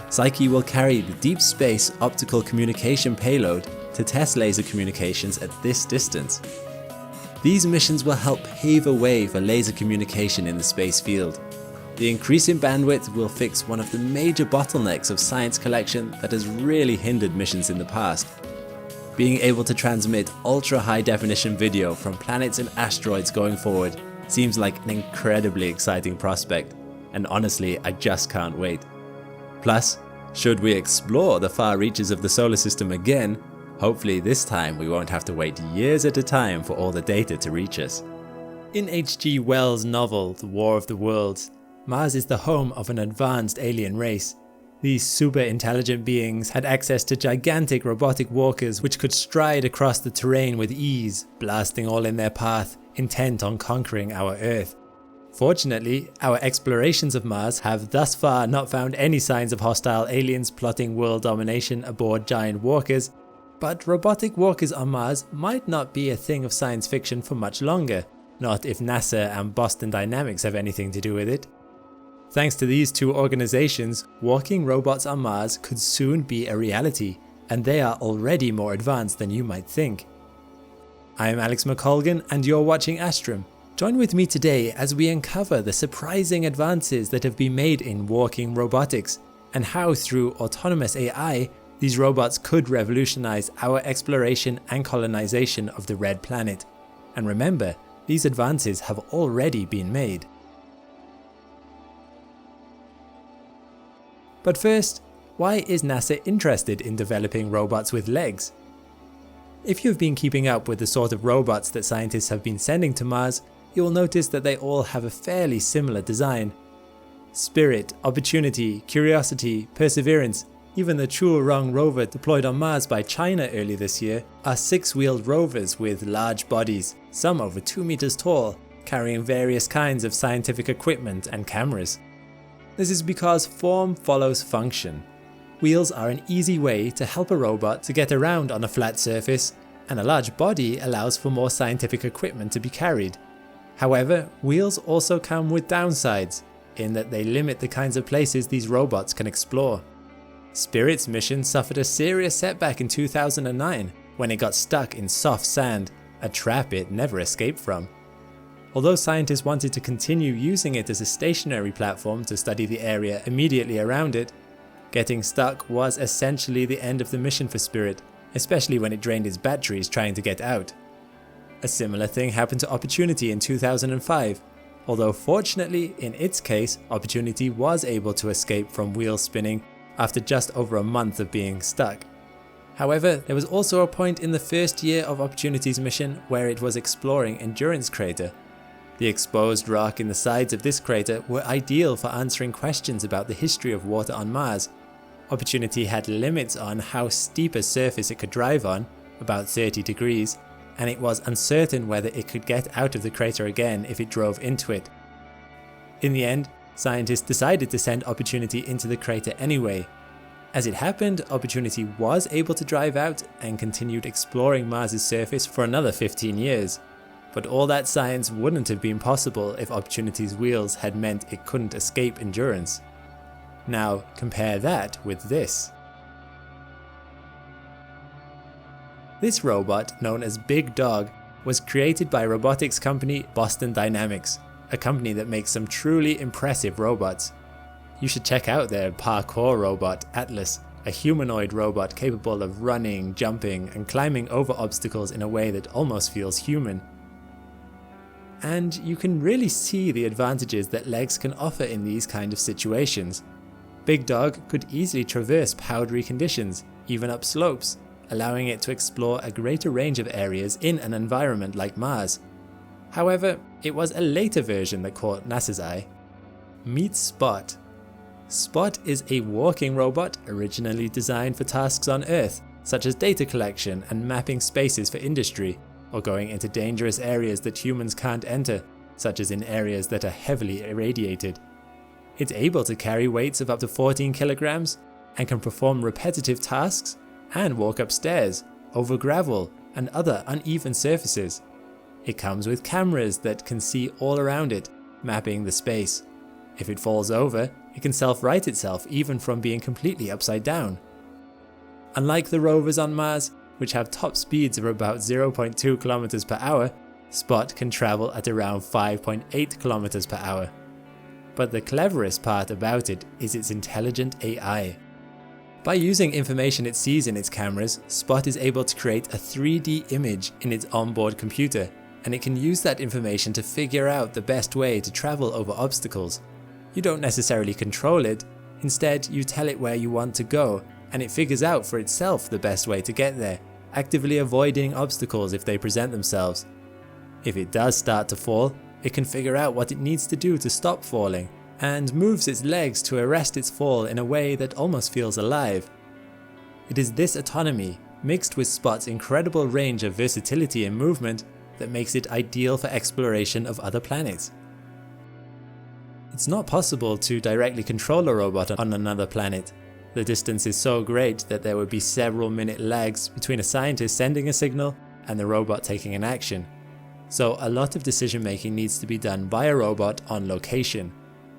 Psyche will carry the deep space optical communication payload to test laser communications at this distance. These missions will help pave a way for laser communication in the space field. The increase in bandwidth will fix one of the major bottlenecks of science collection that has really hindered missions in the past. Being able to transmit ultra-high definition video from planets and asteroids going forward seems like an incredibly exciting prospect, and honestly, I just can't wait. Plus, should we explore the far reaches of the solar system again, hopefully this time we won't have to wait years at a time for all the data to reach us. In H.G. Wells' novel The War of the Worlds, Mars is the home of an advanced alien race. These super intelligent beings had access to gigantic robotic walkers which could stride across the terrain with ease, blasting all in their path, intent on conquering our Earth. Fortunately, our explorations of Mars have thus far not found any signs of hostile aliens plotting world domination aboard giant walkers, but robotic walkers on Mars might not be a thing of science fiction for much longer, not if NASA and Boston Dynamics have anything to do with it. Thanks to these two organizations, walking robots on Mars could soon be a reality, and they are already more advanced than you might think. I'm Alex McColgan and you're watching Astrum. Join with me today as we uncover the surprising advances that have been made in walking robotics and how through autonomous AI, these robots could revolutionize our exploration and colonization of the Red Planet. And remember, these advances have already been made. But first, why is NASA interested in developing robots with legs? If you've been keeping up with the sort of robots that scientists have been sending to Mars, you will notice that they all have a fairly similar design. Spirit, Opportunity, Curiosity, Perseverance, even the Chuorong rover deployed on Mars by China earlier this year are six-wheeled rovers with large bodies, some over 2 meters tall, carrying various kinds of scientific equipment and cameras. This is because form follows function. Wheels are an easy way to help a robot to get around on a flat surface, and a large body allows for more scientific equipment to be carried. However, wheels also come with downsides, in that they limit the kinds of places these robots can explore. Spirit's mission suffered a serious setback in 2009 when it got stuck in soft sand, a trap it never escaped from. Although scientists wanted to continue using it as a stationary platform to study the area immediately around it, getting stuck was essentially the end of the mission for Spirit, especially when it drained its batteries trying to get out. A similar thing happened to Opportunity in 2005, although fortunately in its case Opportunity was able to escape from wheel spinning after just over a month of being stuck. However, there was also a point in the first year of Opportunity's mission where it was exploring Endurance Crater. The exposed rock in the sides of this crater were ideal for answering questions about the history of water on Mars. Opportunity had limits on how steep a surface it could drive on, about 30 degrees, and it was uncertain whether it could get out of the crater again if it drove into it. In the end, scientists decided to send Opportunity into the crater anyway. As it happened, Opportunity was able to drive out and continued exploring Mars' surface for another 15 years. But all that science wouldn't have been possible if Opportunity's wheels had meant it couldn't escape endurance. Now compare that with this. This robot, known as Big Dog, was created by robotics company Boston Dynamics, a company that makes some truly impressive robots. You should check out their parkour robot, Atlas, a humanoid robot capable of running, jumping, and climbing over obstacles in a way that almost feels human. And you can really see the advantages that legs can offer in these kind of situations. Big Dog could easily traverse powdery conditions, even up slopes, allowing it to explore a greater range of areas in an environment like Mars. However, it was a later version that caught NASA's eye. Meet Spot. Spot is a walking robot originally designed for tasks on Earth, such as data collection and mapping spaces for industry, or going into dangerous areas that humans can't enter, such as in areas that are heavily irradiated. It's able to carry weights of up to 14 kilograms and can perform repetitive tasks and walk upstairs, over gravel and other uneven surfaces. It comes with cameras that can see all around it, mapping the space. If it falls over, it can self-right itself even from being completely upside down. Unlike the rovers on Mars, which have top speeds of about 0.2 kilometers per hour, Spot can travel at around 5.8 kilometers per hour. But the cleverest part about it is its intelligent AI. By using information it sees in its cameras, Spot is able to create a 3D image in its onboard computer, and it can use that information to figure out the best way to travel over obstacles. You don't necessarily control it, instead you tell it where you want to go, and it figures out for itself the best way to get there, actively avoiding obstacles if they present themselves. If it does start to fall, it can figure out what it needs to do to stop falling, and moves its legs to arrest its fall in a way that almost feels alive. It is this autonomy, mixed with Spot's incredible range of versatility and movement, that makes it ideal for exploration of other planets. It's not possible to directly control a robot on another planet. The distance is so great that there would be several minute lags between a scientist sending a signal and the robot taking an action. So a lot of decision making needs to be done by a robot on location.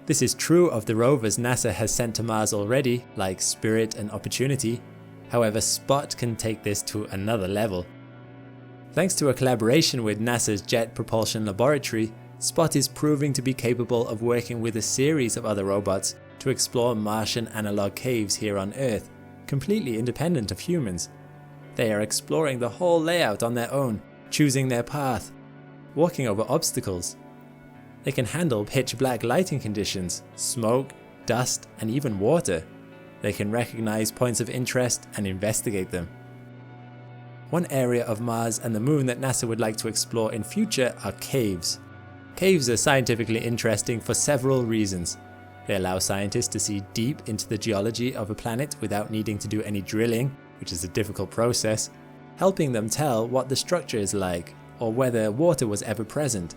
This is true of the rovers NASA has sent to Mars already, like Spirit and Opportunity, However, Spot can take this to another level. Thanks to a collaboration with NASA's Jet Propulsion Laboratory, Spot is proving to be capable of working with a series of other robots to explore Martian analog caves here on Earth, completely independent of humans. They are exploring the whole layout on their own, choosing their path, walking over obstacles. They can handle pitch black lighting conditions, smoke, dust, and even water. They can recognize points of interest and investigate them. One area of Mars and the Moon that NASA would like to explore in future are caves. Caves are scientifically interesting for several reasons. They allow scientists to see deep into the geology of a planet without needing to do any drilling, which is a difficult process, helping them tell what the structure is like or whether water was ever present.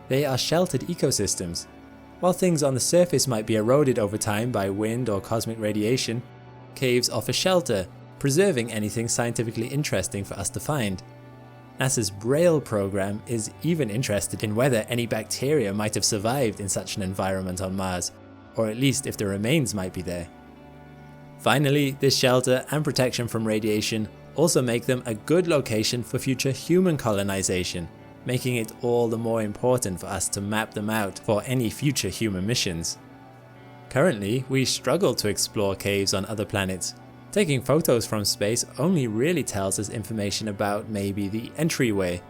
They are sheltered ecosystems. While things on the surface might be eroded over time by wind or cosmic radiation, caves offer shelter, preserving anything scientifically interesting for us to find. NASA's Braille program is even interested in whether any bacteria might have survived in such an environment on Mars, or at least if the remains might be there. Finally, this shelter and protection from radiation also make them a good location for future human colonization, making it all the more important for us to map them out for any future human missions. Currently, we struggle to explore caves on other planets. Taking photos from space only really tells us information about maybe the entryway.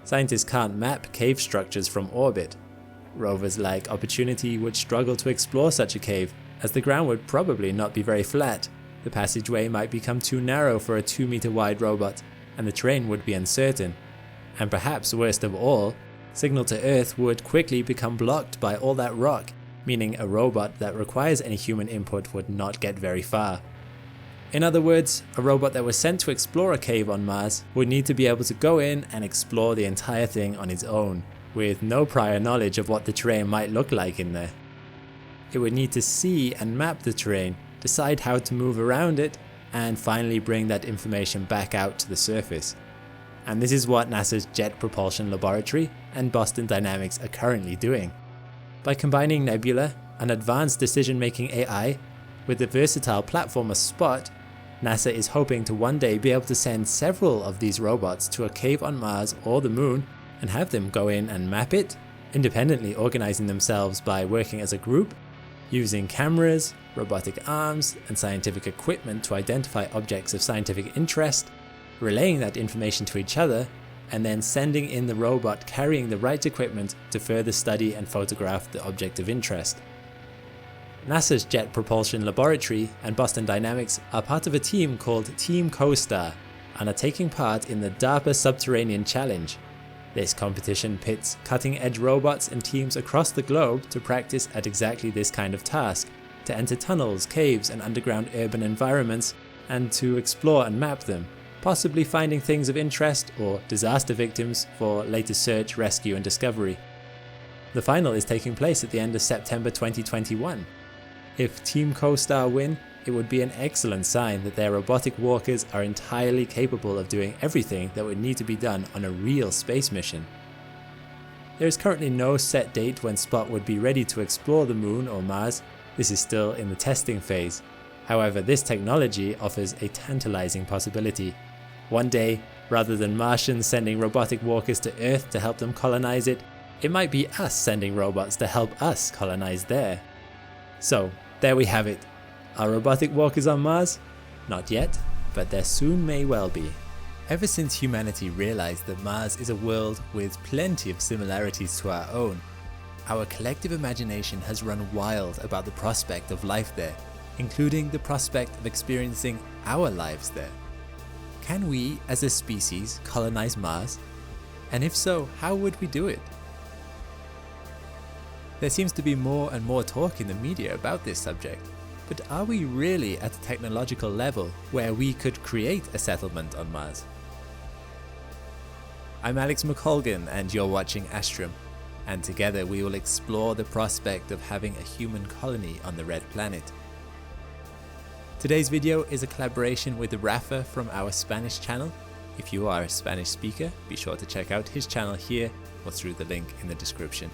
Scientists can't map cave structures from orbit. Rovers like Opportunity would struggle to explore such a cave, as the ground would probably not be very flat. The passageway might become too narrow for a 2-meter wide robot, and the terrain would be uncertain. And perhaps worst of all, signal to Earth would quickly become blocked by all that rock, meaning a robot that requires any human input would not get very far. In other words, a robot that was sent to explore a cave on Mars would need to be able to go in and explore the entire thing on its own, with no prior knowledge of what the terrain might look like in there. It would need to see and map the terrain, decide how to move around it, and finally bring that information back out to the surface. And this is what NASA's Jet Propulsion Laboratory and Boston Dynamics are currently doing. By combining Nebula, an advanced decision-making AI, with the versatile platformer Spot, NASA is hoping to one day be able to send several of these robots to a cave on Mars or the Moon and have them go in and map it, independently organizing themselves by working as a group, using cameras, robotic arms, and scientific equipment to identify objects of scientific interest, relaying that information to each other, and then sending in the robot carrying the right equipment to further study and photograph the object of interest. NASA's Jet Propulsion Laboratory and Boston Dynamics are part of a team called Team CoStar and are taking part in the DARPA Subterranean Challenge. This competition pits cutting-edge robots and teams across the globe to practice at exactly this kind of task, to enter tunnels, caves, and underground urban environments, and to explore and map them, possibly finding things of interest or disaster victims for later search, rescue, and discovery. The final is taking place at the end of September 2021. If Team CoStar win, it would be an excellent sign that their robotic walkers are entirely capable of doing everything that would need to be done on a real space mission. There is currently no set date when Spot would be ready to explore the Moon or Mars. This is still in the testing phase. However, this technology offers a tantalizing possibility. One day, rather than Martians sending robotic walkers to Earth to help them colonize it, it might be us sending robots to help us colonize there. So, there we have it. Are robotic walkers on Mars? Not yet, but there soon may well be. Ever since humanity realized that Mars is a world with plenty of similarities to our own, our collective imagination has run wild about the prospect of life there, including the prospect of experiencing our lives there. Can we, as a species, colonize Mars? And if so, how would we do it? There seems to be more and more talk in the media about this subject, but are we really at a technological level where we could create a settlement on Mars? I'm Alex McColgan and you're watching Astrum, and together we will explore the prospect of having a human colony on the Red Planet. Today's video is a collaboration with Rafa from our Spanish channel. If you are a Spanish speaker, be sure to check out his channel here or through the link in the description.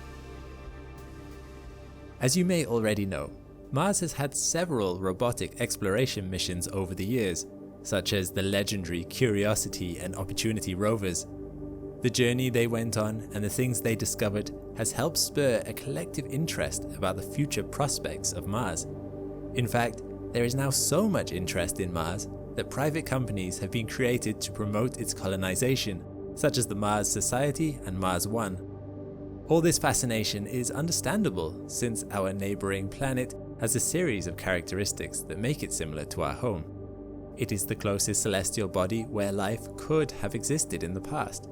As you may already know, Mars has had several robotic exploration missions over the years, such as the legendary Curiosity and Opportunity rovers. The journey they went on and the things they discovered has helped spur a collective interest about the future prospects of Mars. In fact, there is now so much interest in Mars that private companies have been created to promote its colonization, such as the Mars Society and Mars One. All this fascination is understandable since our neighboring planet has a series of characteristics that make it similar to our home. It is the closest celestial body where life could have existed in the past.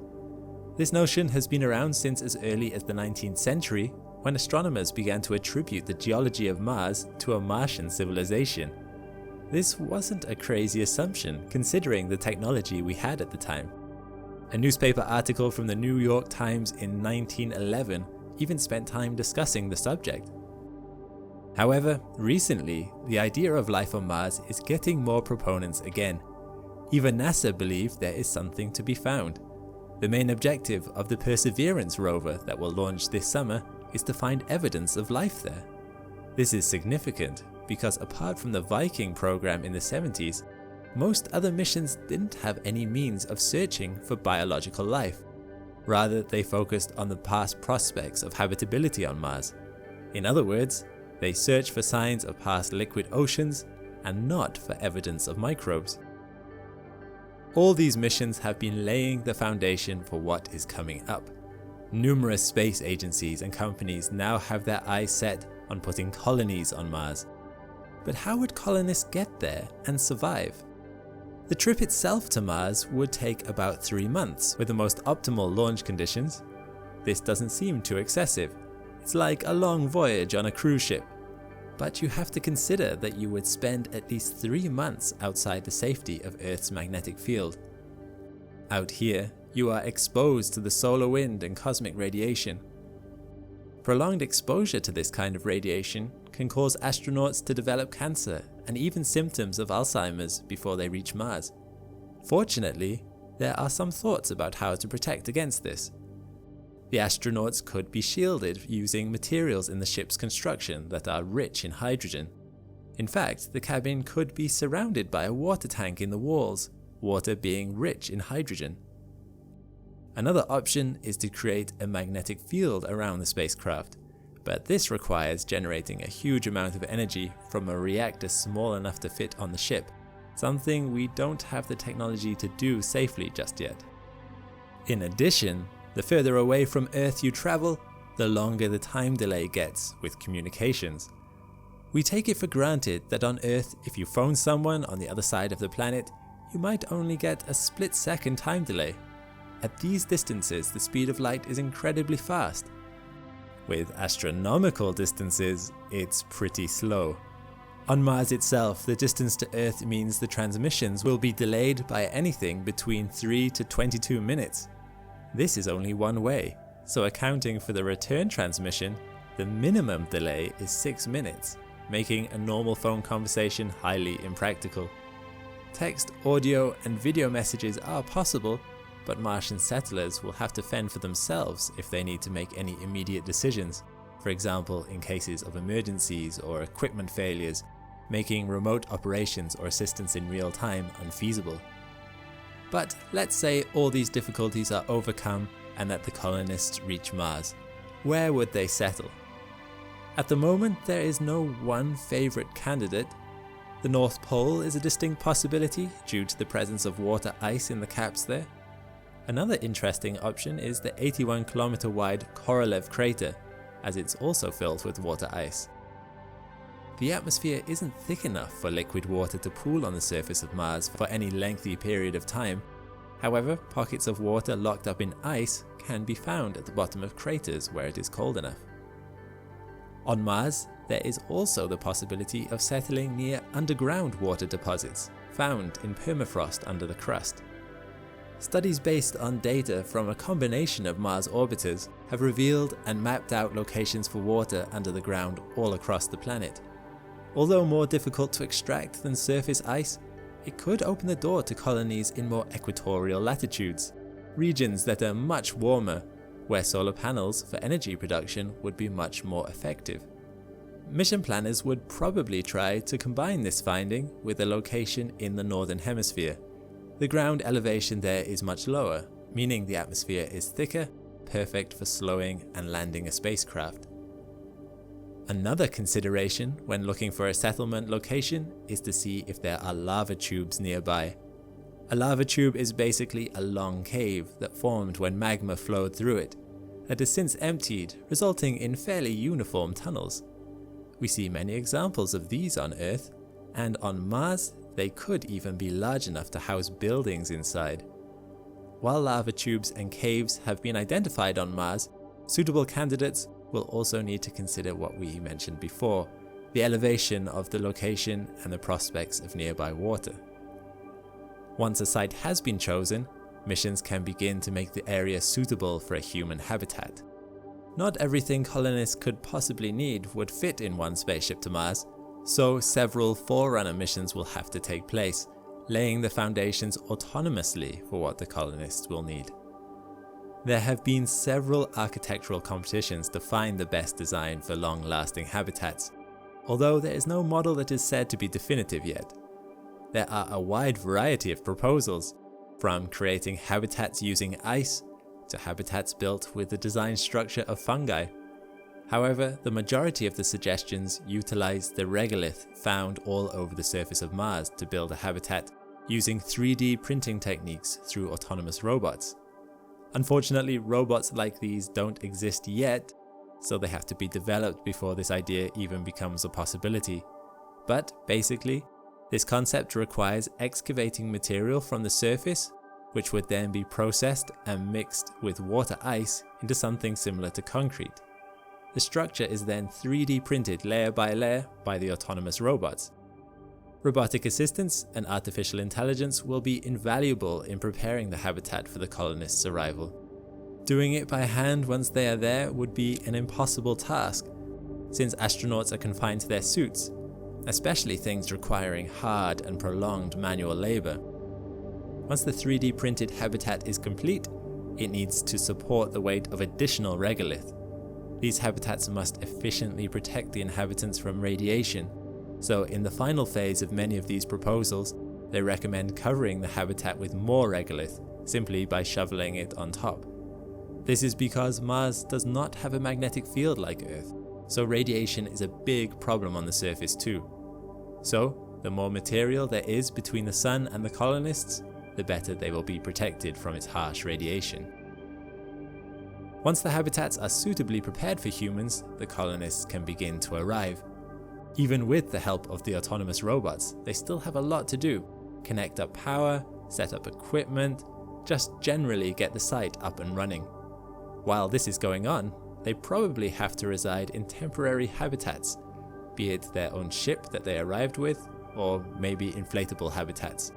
This notion has been around since as early as the 19th century, when astronomers began to attribute the geology of Mars to a Martian civilization. This wasn't a crazy assumption considering the technology we had at the time. A newspaper article from the New York Times in 1911 even spent time discussing the subject. However, recently, the idea of life on Mars is getting more proponents again. Even NASA believe there is something to be found. The main objective of the Perseverance rover that will launch this summer is to find evidence of life there. This is significant because apart from the Viking program in the 70s, most other missions didn't have any means of searching for biological life. Rather, they focused on the past prospects of habitability on Mars. In other words, they search for signs of past liquid oceans and not for evidence of microbes. All these missions have been laying the foundation for what is coming up. Numerous space agencies and companies now have their eyes set on putting colonies on Mars. But how would colonists get there and survive? The trip itself to Mars would take about 3 months with the most optimal launch conditions. This doesn't seem too excessive. It's like a long voyage on a cruise ship. But you have to consider that you would spend at least 3 months outside the safety of Earth's magnetic field. Out here, you are exposed to the solar wind and cosmic radiation. Prolonged exposure to this kind of radiation can cause astronauts to develop cancer and even symptoms of Alzheimer's before they reach Mars. Fortunately, there are some thoughts about how to protect against this. The astronauts could be shielded using materials in the ship's construction that are rich in hydrogen. In fact, the cabin could be surrounded by a water tank in the walls, water being rich in hydrogen. Another option is to create a magnetic field around the spacecraft, but this requires generating a huge amount of energy from a reactor small enough to fit on the ship, something we don't have the technology to do safely just yet. In addition, the further away from Earth you travel, the longer the time delay gets with communications. We take it for granted that on Earth, if you phone someone on the other side of the planet, you might only get a split-second time delay. At these distances, the speed of light is incredibly fast. With astronomical distances, it's pretty slow. On Mars itself, the distance to Earth means the transmissions will be delayed by anything between 3 to 22 minutes. This is only one way, so accounting for the return transmission, the minimum delay is 6 minutes, making a normal phone conversation highly impractical. Text, audio, and video messages are possible, but Martian settlers will have to fend for themselves if they need to make any immediate decisions, for example in cases of emergencies or equipment failures, making remote operations or assistance in real time unfeasible. But let's say all these difficulties are overcome and that the colonists reach Mars. Where would they settle? At the moment, there is no one favourite candidate. The North Pole is a distinct possibility due to the presence of water ice in the caps there. Another interesting option is the 81-kilometer wide Korolev crater, as it's also filled with water ice. The atmosphere isn't thick enough for liquid water to pool on the surface of Mars for any lengthy period of time. However, pockets of water locked up in ice can be found at the bottom of craters where it is cold enough. On Mars, there is also the possibility of settling near underground water deposits, found in permafrost under the crust. Studies based on data from a combination of Mars orbiters have revealed and mapped out locations for water under the ground all across the planet. Although more difficult to extract than surface ice, it could open the door to colonies in more equatorial latitudes, regions that are much warmer, where solar panels for energy production would be much more effective. mission planners would probably try to combine this finding with a location in the northern hemisphere. The ground elevation there is much lower, meaning the atmosphere is thicker, perfect for slowing and landing a spacecraft. Another consideration when looking for a settlement location is to see if there are lava tubes nearby. A lava tube is basically a long cave that formed when magma flowed through it, that has since emptied, resulting in fairly uniform tunnels. We see many examples of these on Earth, and on Mars they could even be large enough to house buildings inside. While lava tubes and caves have been identified on Mars, suitable candidates will also need to consider what we mentioned before, the elevation of the location and the prospects of nearby water. Once a site has been chosen, missions can begin to make the area suitable for a human habitat. Not everything colonists could possibly need would fit in one spaceship to Mars, so several forerunner missions will have to take place, laying the foundations autonomously for what the colonists will need. There have been several architectural competitions to find the best design for long-lasting habitats, although there is no model that is said to be definitive yet. There are a wide variety of proposals, from creating habitats using ice to habitats built with the design structure of fungi. However, the majority of the suggestions utilize the regolith found all over the surface of Mars to build a habitat using 3D printing techniques through autonomous robots. Unfortunately, robots like these don't exist yet, so they have to be developed before this idea even becomes a possibility. But basically, this concept requires excavating material from the surface, which would then be processed and mixed with water ice into something similar to concrete. The structure is then 3D printed layer by layer by the autonomous robots. Robotic assistance and artificial intelligence will be invaluable in preparing the habitat for the colonists' arrival. Doing it by hand once they are there would be an impossible task, since astronauts are confined to their suits, especially things requiring hard and prolonged manual labor. Once the 3D printed habitat is complete, it needs to support the weight of additional regolith. These habitats must efficiently protect the inhabitants from radiation, so in the final phase of many of these proposals, they recommend covering the habitat with more regolith simply by shoveling it on top. This is because Mars does not have a magnetic field like Earth, so radiation is a big problem on the surface too. So, the more material there is between the Sun and the colonists, the better they will be protected from its harsh radiation. Once the habitats are suitably prepared for humans, the colonists can begin to arrive. Even with the help of the autonomous robots, they still have a lot to do. Connect up power, set up equipment, just generally get the site up and running. While this is going on, they probably have to reside in temporary habitats, be it their own ship that they arrived with, or maybe inflatable habitats.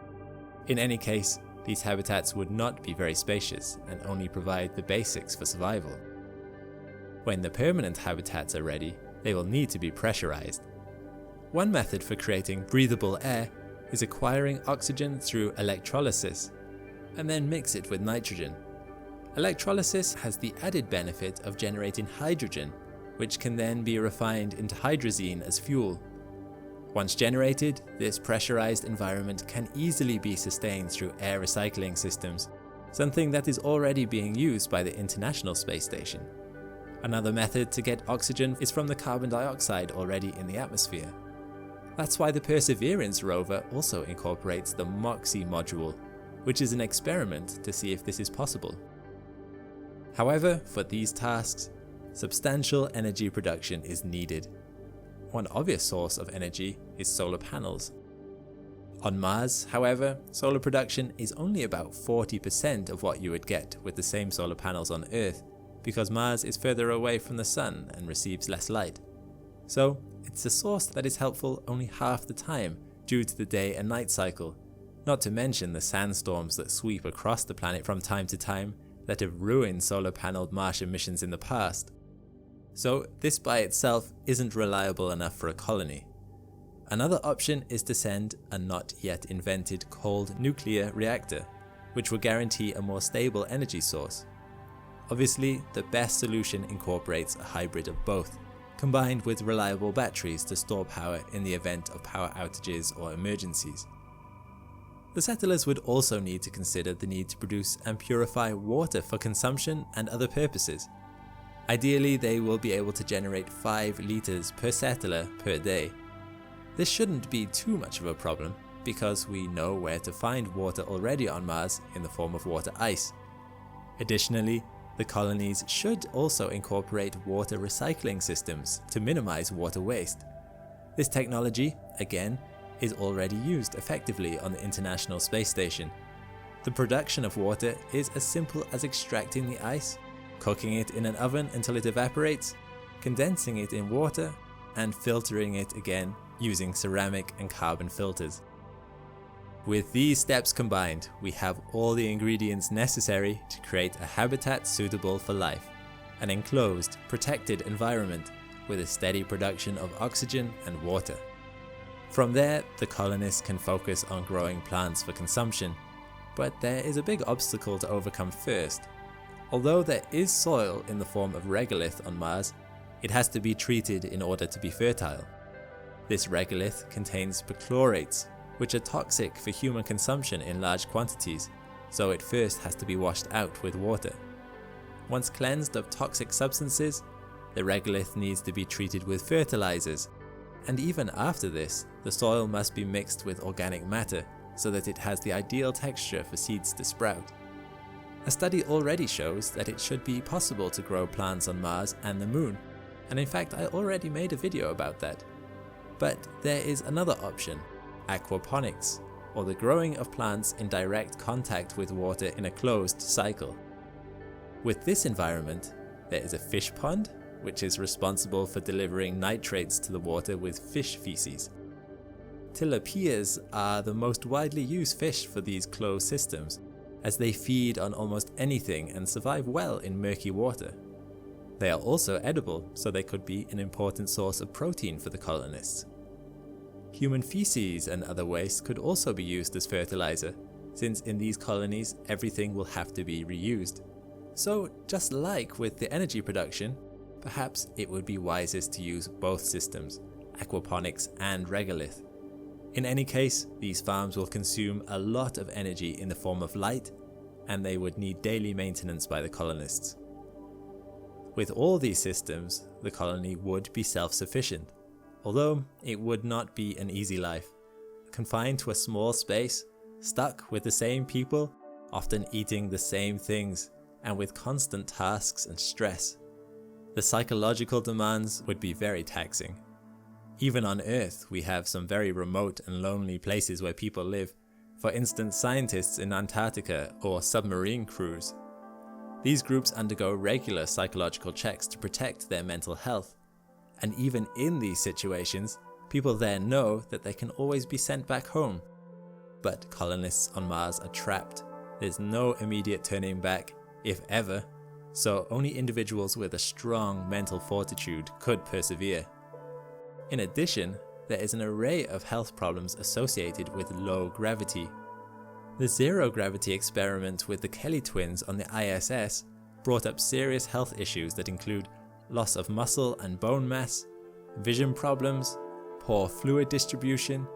In any case, these habitats would not be very spacious and only provide the basics for survival. When the permanent habitats are ready, they will need to be pressurized. One method for creating breathable air is acquiring oxygen through electrolysis, and then mix it with nitrogen. Electrolysis has the added benefit of generating hydrogen, which can then be refined into hydrazine as fuel. Once generated, this pressurized environment can easily be sustained through air recycling systems, something that is already being used by the International Space Station. Another method to get oxygen is from the carbon dioxide already in the atmosphere. That's why the Perseverance rover also incorporates the MOXIE module, which is an experiment to see if this is possible. However, for these tasks, substantial energy production is needed. One obvious source of energy is solar panels. On Mars, however, solar production is only about 40% of what you would get with the same solar panels on Earth, because Mars is further away from the Sun and receives less light. So, it's a source that is helpful only half the time due to the day and night cycle, not to mention the sandstorms that sweep across the planet from time to time that have ruined solar-paneled Martian missions in the past. So this by itself isn't reliable enough for a colony. Another option is to send a not yet invented cold nuclear reactor, which will guarantee a more stable energy source. Obviously, the best solution incorporates a hybrid of both, combined with reliable batteries to store power in the event of power outages or emergencies. The settlers would also need to consider the need to produce and purify water for consumption and other purposes. Ideally, they will be able to generate 5 litres per settler per day. This shouldn't be too much of a problem because we know where to find water already on Mars in the form of water ice. Additionally, the colonies should also incorporate water recycling systems to minimize water waste. This technology, again, is already used effectively on the International Space Station. The production of water is as simple as extracting the ice, cooking it in an oven until it evaporates, condensing it in water, and filtering it again using ceramic and carbon filters. With these steps combined, we have all the ingredients necessary to create a habitat suitable for life, an enclosed, protected environment with a steady production of oxygen and water. From there, the colonists can focus on growing plants for consumption, but there is a big obstacle to overcome first. Although there is soil in the form of regolith on Mars, it has to be treated in order to be fertile. This regolith contains perchlorates, which are toxic for human consumption in large quantities, so it first has to be washed out with water. Once cleansed of toxic substances, the regolith needs to be treated with fertilizers, and even after this, the soil must be mixed with organic matter so that it has the ideal texture for seeds to sprout. A study already shows that it should be possible to grow plants on Mars and the Moon, and in fact I already made a video about that. But there is another option, aquaponics, or the growing of plants in direct contact with water in a closed cycle. With this environment, there is a fish pond, which is responsible for delivering nitrates to the water with fish feces. Tilapias are the most widely used fish for these closed systems, as they feed on almost anything and survive well in murky water. They are also edible, so they could be an important source of protein for the colonists. Human feces and other waste could also be used as fertilizer, since in these colonies everything will have to be reused. So just like with the energy production, perhaps it would be wisest to use both systems, aquaponics and regolith. In any case, these farms will consume a lot of energy in the form of light, and they would need daily maintenance by the colonists. With all these systems, the colony would be self-sufficient, although it would not be an easy life. Confined to a small space, stuck with the same people, often eating the same things, and with constant tasks and stress. The psychological demands would be very taxing. Even on Earth, we have some very remote and lonely places where people live, for instance scientists in Antarctica or submarine crews. These groups undergo regular psychological checks to protect their mental health, and even in these situations, people there know that they can always be sent back home. But colonists on Mars are trapped. There's no immediate turning back, if ever, so only individuals with a strong mental fortitude could persevere. In addition, there is an array of health problems associated with low gravity. The zero-gravity experiment with the Kelly twins on the ISS brought up serious health issues that include loss of muscle and bone mass, vision problems, poor fluid distribution,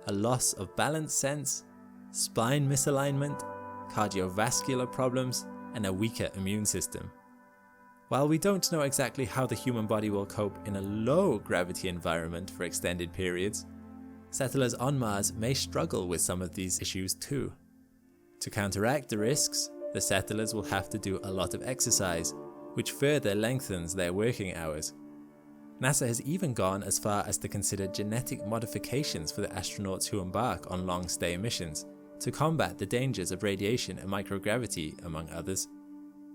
a loss of balance sense, spine misalignment, cardiovascular problems, and a weaker immune system. While we don't know exactly how the human body will cope in a low-gravity environment for extended periods, settlers on Mars may struggle with some of these issues too. To counteract the risks, the settlers will have to do a lot of exercise, which further lengthens their working hours. NASA has even gone as far as to consider genetic modifications for the astronauts who embark on long-stay missions, to combat the dangers of radiation and microgravity, among others.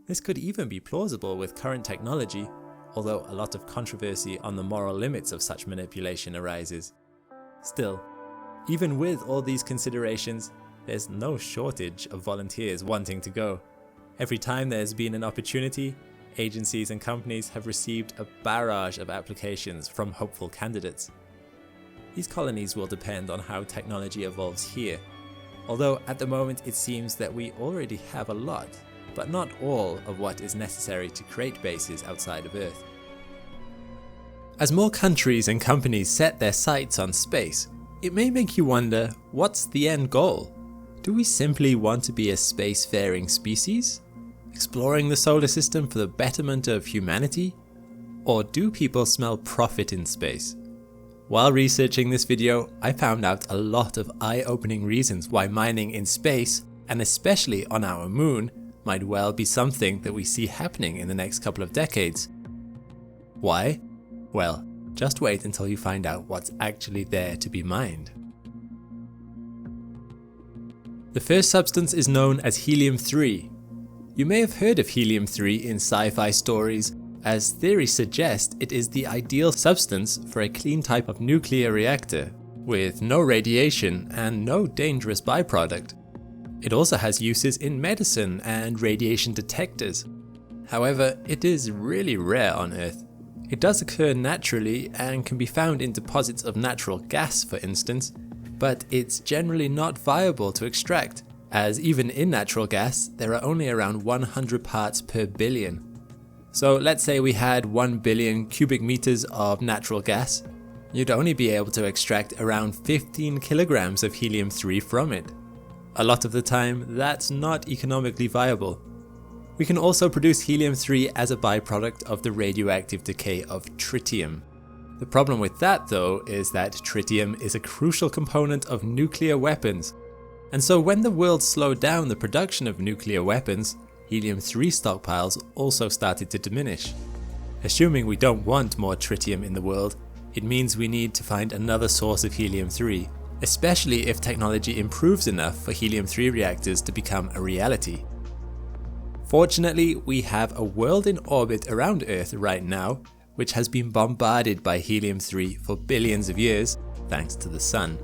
This could even be plausible with current technology, although a lot of controversy on the moral limits of such manipulation arises. Still, even with all these considerations, there's no shortage of volunteers wanting to go. Every time there's been an opportunity, agencies and companies have received a barrage of applications from hopeful candidates. These colonies will depend on how technology evolves here, although at the moment it seems that we already have a lot, but not all of what is necessary to create bases outside of Earth. As more countries and companies set their sights on space, it may make you wonder, what's the end goal? Do we simply want to be a spacefaring species? Exploring the solar system for the betterment of humanity? Or do people smell profit in space? While researching this video, I found out a lot of eye-opening reasons why mining in space, and especially on our moon, might well be something that we see happening in the next couple of decades. Why? Well, just wait until you find out what's actually there to be mined. The first substance is known as helium-3. You may have heard of helium-3 in sci-fi stories, as theories suggest it is the ideal substance for a clean type of nuclear reactor, with no radiation and no dangerous byproduct. It also has uses in medicine and radiation detectors. However, it is really rare on Earth. It does occur naturally and can be found in deposits of natural gas, for instance, but it's generally not viable to extract, as even in natural gas, there are only around 100 parts per billion. So let's say we had 1 billion cubic meters of natural gas, you'd only be able to extract around 15 kilograms of helium-3 from it. A lot of the time, that's not economically viable. We can also produce helium-3 as a byproduct of the radioactive decay of tritium. The problem with that though is that tritium is a crucial component of nuclear weapons, and so when the world slowed down the production of nuclear weapons, helium-3 stockpiles also started to diminish. Assuming we don't want more tritium in the world, it means we need to find another source of helium-3, especially if technology improves enough for helium-3 reactors to become a reality. Fortunately, we have a world in orbit around Earth right now, which has been bombarded by helium-3 for billions of years, thanks to the Sun.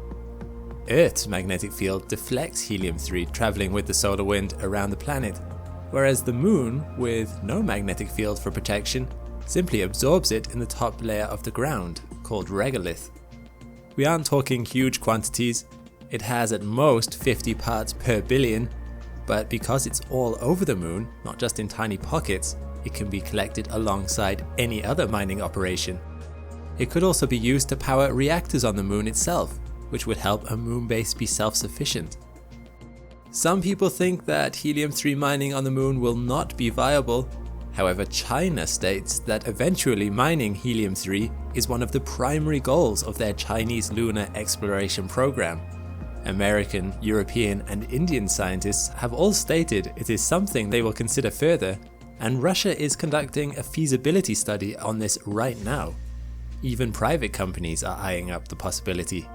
Earth's magnetic field deflects helium-3 traveling with the solar wind around the planet, whereas the Moon, with no magnetic field for protection, simply absorbs it in the top layer of the ground, called regolith. We aren't talking huge quantities, it has at most 50 parts per billion, but because it's all over the Moon, not just in tiny pockets, it can be collected alongside any other mining operation. It could also be used to power reactors on the Moon itself, which would help a moon base be self-sufficient. Some people think that helium-3 mining on the Moon will not be viable. However, China states that eventually mining helium-3 is one of the primary goals of their Chinese lunar exploration program. American, European and Indian scientists have all stated it is something they will consider further, and Russia is conducting a feasibility study on this right now. Even private companies are eyeing up the possibility.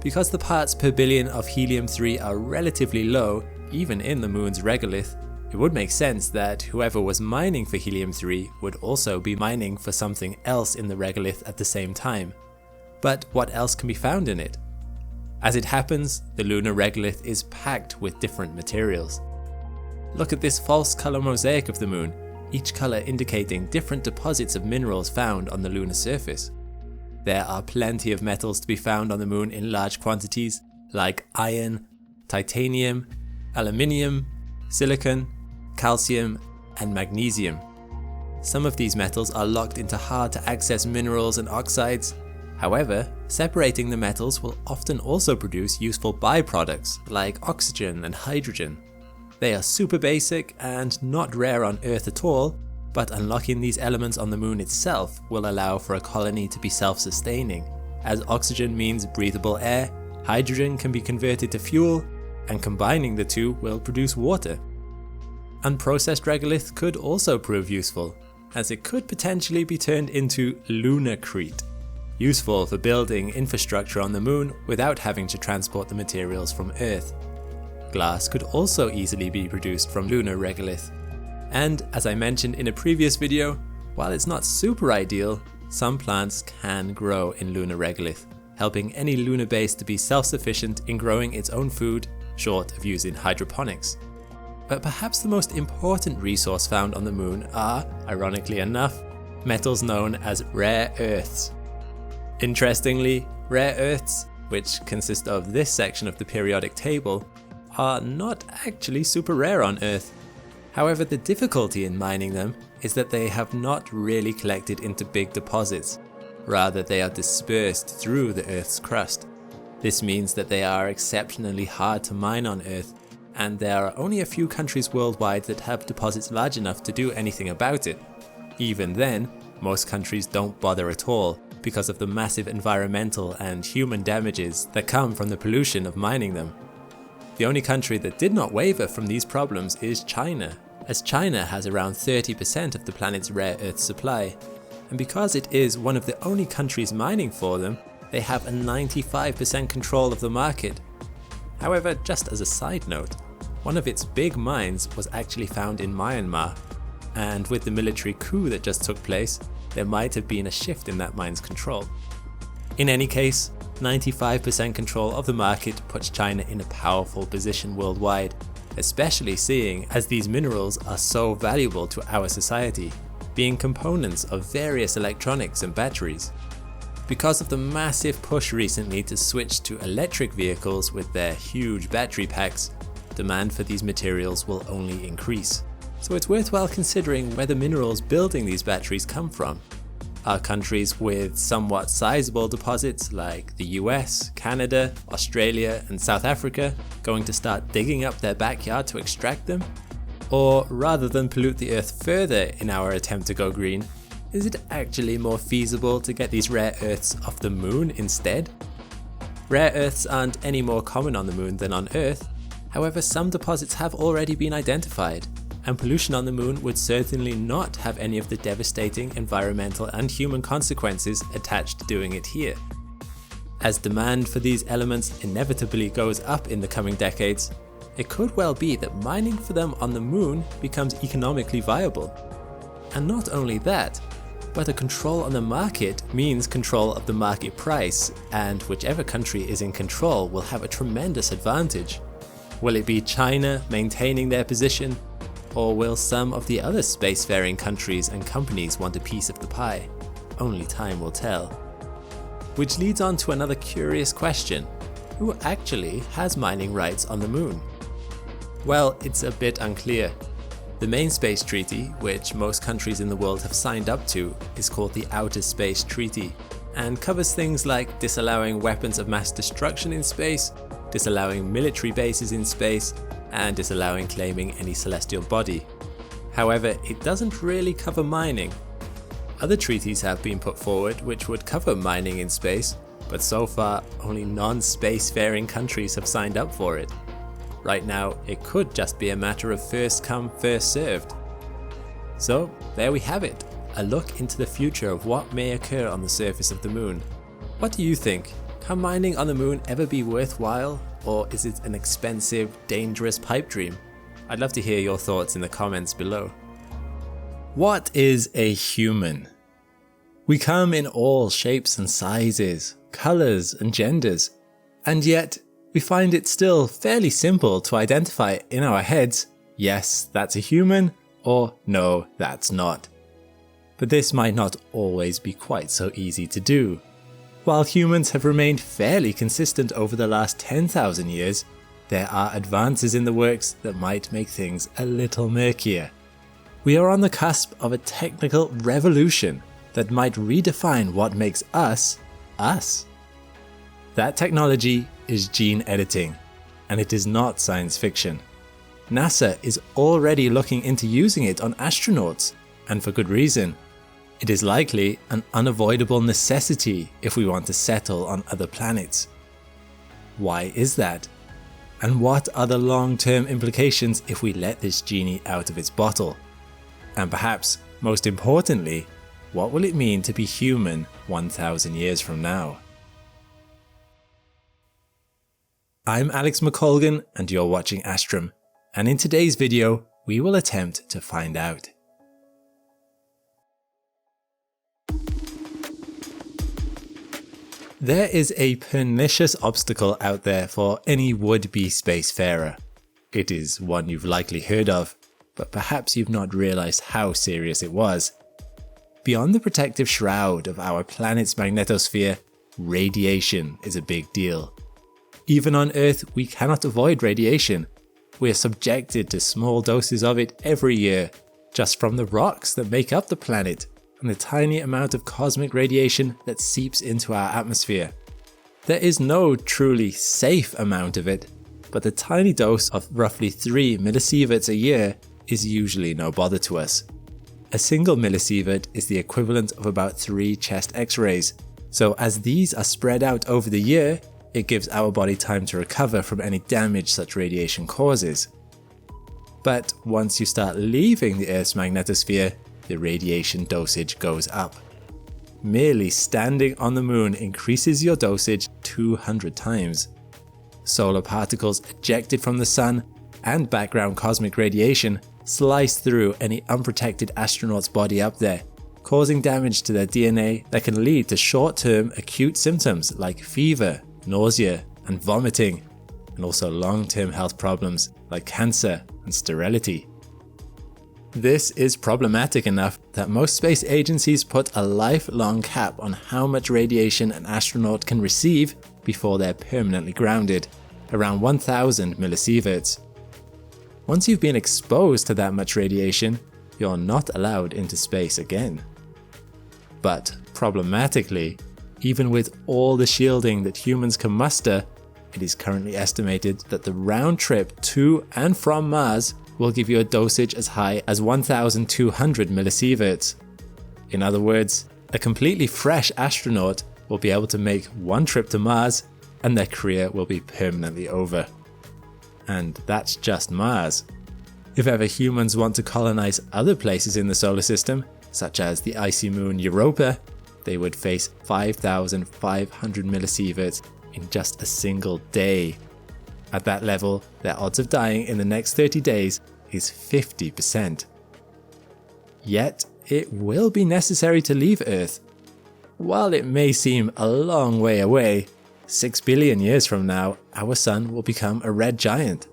Because the parts per billion of helium-3 are relatively low, even in the Moon's regolith, it would make sense that whoever was mining for helium-3 would also be mining for something else in the regolith at the same time. But what else can be found in it? As it happens, the lunar regolith is packed with different materials. Look at this false color mosaic of the Moon, each color indicating different deposits of minerals found on the lunar surface. There are plenty of metals to be found on the Moon in large quantities, like iron, titanium, aluminium, silicon, calcium, and magnesium. Some of these metals are locked into hard to access minerals and oxides. However, separating the metals will often also produce useful byproducts like oxygen and hydrogen. They are super basic and not rare on Earth at all, but unlocking these elements on the Moon itself will allow for a colony to be self-sustaining, as oxygen means breathable air, hydrogen can be converted to fuel, and combining the two will produce water. Unprocessed regolith could also prove useful, as it could potentially be turned into lunarcrete, useful for building infrastructure on the Moon without having to transport the materials from Earth. Glass could also easily be produced from lunar regolith. And as I mentioned in a previous video, while it's not super ideal, some plants can grow in lunar regolith, helping any lunar base to be self-sufficient in growing its own food, short of using hydroponics. But perhaps the most important resource found on the Moon are, ironically enough, metals known as rare earths. Interestingly, rare earths, which consist of this section of the periodic table, are not actually super rare on Earth. However, the difficulty in mining them is that they have not really collected into big deposits. Rather, they are dispersed through the Earth's crust. This means that they are exceptionally hard to mine on Earth, and there are only a few countries worldwide that have deposits large enough to do anything about it. Even then, most countries don't bother at all because of the massive environmental and human damages that come from the pollution of mining them. The only country that did not waver from these problems is China, as China has around 30% of the planet's rare earth supply, and because it is one of the only countries mining for them, they have a 95% control of the market. However, just as a side note, one of its big mines was actually found in Myanmar, and with the military coup that just took place, there might have been a shift in that mine's control. In any case, 95% control of the market puts China in a powerful position worldwide, especially seeing as these minerals are so valuable to our society, being components of various electronics and batteries. Because of the massive push recently to switch to electric vehicles with their huge battery packs, demand for these materials will only increase. So it's worthwhile considering where the minerals building these batteries come from. Are countries with somewhat sizable deposits like the US, Canada, Australia and South Africa going to start digging up their backyard to extract them? Or rather than pollute the earth further in our attempt to go green, is it actually more feasible to get these rare earths off the moon instead? Rare earths aren't any more common on the moon than on Earth, however some deposits have already been identified, and pollution on the moon would certainly not have any of the devastating environmental and human consequences attached to doing it here. As demand for these elements inevitably goes up in the coming decades, it could well be that mining for them on the moon becomes economically viable. And not only that, but a control on the market means control of the market price, and whichever country is in control will have a tremendous advantage. Will it be China maintaining their position, or will some of the other spacefaring countries and companies want a piece of the pie? Only time will tell. Which leads on to another curious question. Who actually has mining rights on the moon? Well, it's a bit unclear. The main space treaty, which most countries in the world have signed up to, is called the Outer Space Treaty, and covers things like disallowing weapons of mass destruction in space, disallowing military bases in space, and disallowing claiming any celestial body. However, it doesn't really cover mining. Other treaties have been put forward which would cover mining in space, but so far only non-spacefaring countries have signed up for it. Right now, it could just be a matter of first come, first served. So there we have it, a look into the future of what may occur on the surface of the moon. What do you think? Can mining on the moon ever be worthwhile? Or is it an expensive, dangerous pipe dream? I'd love to hear your thoughts in the comments below. What is a human? We come in all shapes and sizes, colors and genders, and yet we find it still fairly simple to identify in our heads, yes, that's a human, or no, that's not. But this might not always be quite so easy to do. While humans have remained fairly consistent over the last 10,000 years, there are advances in the works that might make things a little murkier. We are on the cusp of a technical revolution that might redefine what makes us, us. That technology is gene editing, and it is not science fiction. NASA is already looking into using it on astronauts, and for good reason. It is likely an unavoidable necessity if we want to settle on other planets. Why is that? And what are the long-term implications if we let this genie out of its bottle? And perhaps, most importantly, what will it mean to be human 1,000 years from now? I'm Alex McColgan and you're watching Astrum, and in today's video we will attempt to find out. There is a pernicious obstacle out there for any would-be spacefarer. It is one you've likely heard of, but perhaps you've not realized how serious it was. Beyond the protective shroud of our planet's magnetosphere, radiation is a big deal. Even on Earth, we cannot avoid radiation, we are subjected to small doses of it every year, just from the rocks that make up the planet and the tiny amount of cosmic radiation that seeps into our atmosphere. There is no truly safe amount of it, but the tiny dose of roughly 3 millisieverts a year is usually no bother to us. A single millisievert is the equivalent of about 3 chest x-rays, so as these are spread out over the year, it gives our body time to recover from any damage such radiation causes. But once you start leaving the Earth's magnetosphere, the radiation dosage goes up. Merely standing on the moon increases your dosage 200 times. Solar particles ejected from the sun and background cosmic radiation slice through any unprotected astronaut's body up there, causing damage to their DNA that can lead to short-term acute symptoms like fever, nausea, and vomiting, and also long-term health problems like cancer and sterility. This is problematic enough that most space agencies put a lifelong cap on how much radiation an astronaut can receive before they're permanently grounded, around 1000 millisieverts. Once you've been exposed to that much radiation, you're not allowed into space again. But problematically, even with all the shielding that humans can muster, it is currently estimated that the round trip to and from Mars will give you a dosage as high as 1200 millisieverts. In other words, a completely fresh astronaut will be able to make one trip to Mars and their career will be permanently over. And that's just Mars. If ever humans want to colonize other places in the solar system, such as the icy moon Europa, they would face 5,500 millisieverts in just a single day. At that level, their odds of dying in the next 30 days is 50%. Yet, it will be necessary to leave Earth. While it may seem a long way away, 6 billion years from now, our sun will become a red giant.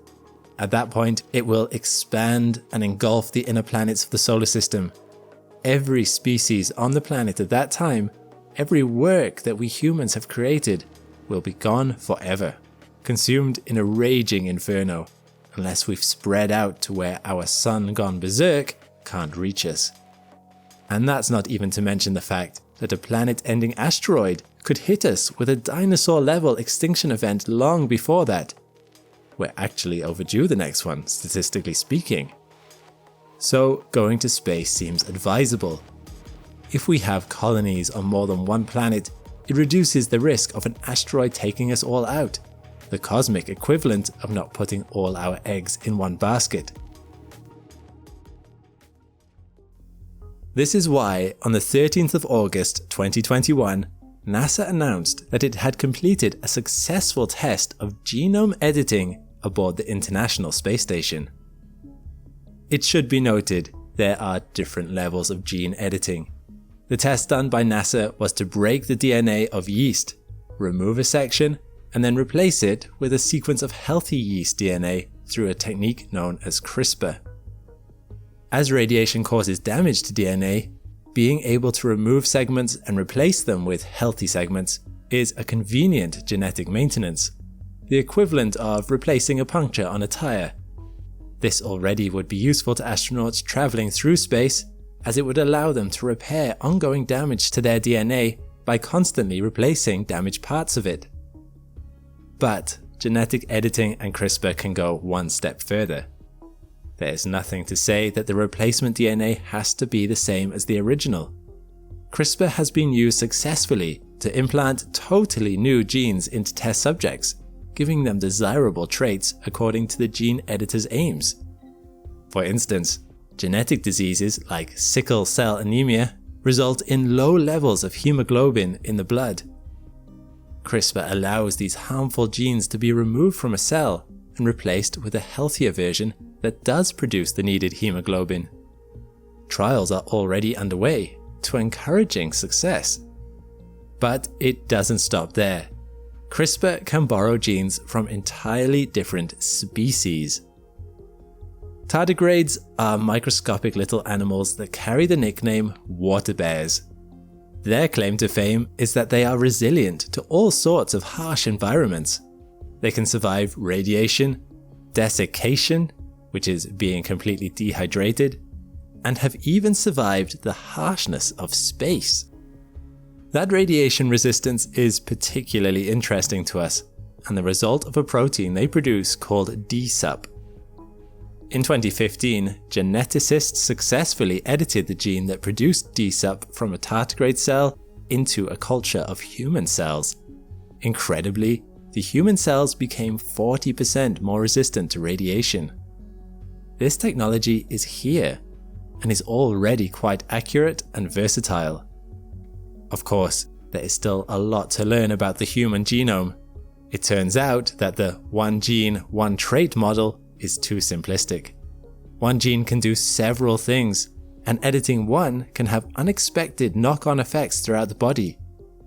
At that point, it will expand and engulf the inner planets of the solar system. Every species on the planet at that time, every work that we humans have created, will be gone forever, consumed in a raging inferno, unless we've spread out to where our sun gone berserk can't reach us. And that's not even to mention the fact that a planet-ending asteroid could hit us with a dinosaur-level extinction event long before that. We're actually overdue the next one, statistically speaking. So going to space seems advisable. If we have colonies on more than one planet, it reduces the risk of an asteroid taking us all out, the cosmic equivalent of not putting all our eggs in one basket. This is why, on the 13th of August 2021, NASA announced that it had completed a successful test of genome editing aboard the International Space Station. It should be noted, there are different levels of gene editing. The test done by NASA was to break the DNA of yeast, remove a section, and then replace it with a sequence of healthy yeast DNA through a technique known as CRISPR. As radiation causes damage to DNA, being able to remove segments and replace them with healthy segments is a convenient genetic maintenance, the equivalent of replacing a puncture on a tire. This already would be useful to astronauts traveling through space, as it would allow them to repair ongoing damage to their DNA by constantly replacing damaged parts of it. But genetic editing and CRISPR can go one step further. There is nothing to say that the replacement DNA has to be the same as the original. CRISPR has been used successfully to implant totally new genes into test subjects, giving them desirable traits according to the gene editor's aims. For instance, genetic diseases like sickle cell anemia result in low levels of hemoglobin in the blood. CRISPR allows these harmful genes to be removed from a cell and replaced with a healthier version that does produce the needed hemoglobin. Trials are already underway to encouraging success. But it doesn't stop there. CRISPR can borrow genes from entirely different species. Tardigrades are microscopic little animals that carry the nickname water bears. Their claim to fame is that they are resilient to all sorts of harsh environments. They can survive radiation, desiccation, which is being completely dehydrated, and have even survived the harshness of space. That radiation resistance is particularly interesting to us, and the result of a protein they produce called DSUP. In 2015, geneticists successfully edited the gene that produced DSUP from a tardigrade cell into a culture of human cells. Incredibly, the human cells became 40% more resistant to radiation. This technology is here, and is already quite accurate and versatile. Of course, there is still a lot to learn about the human genome. It turns out that the one gene, one trait model is too simplistic. One gene can do several things, and editing one can have unexpected knock-on effects throughout the body.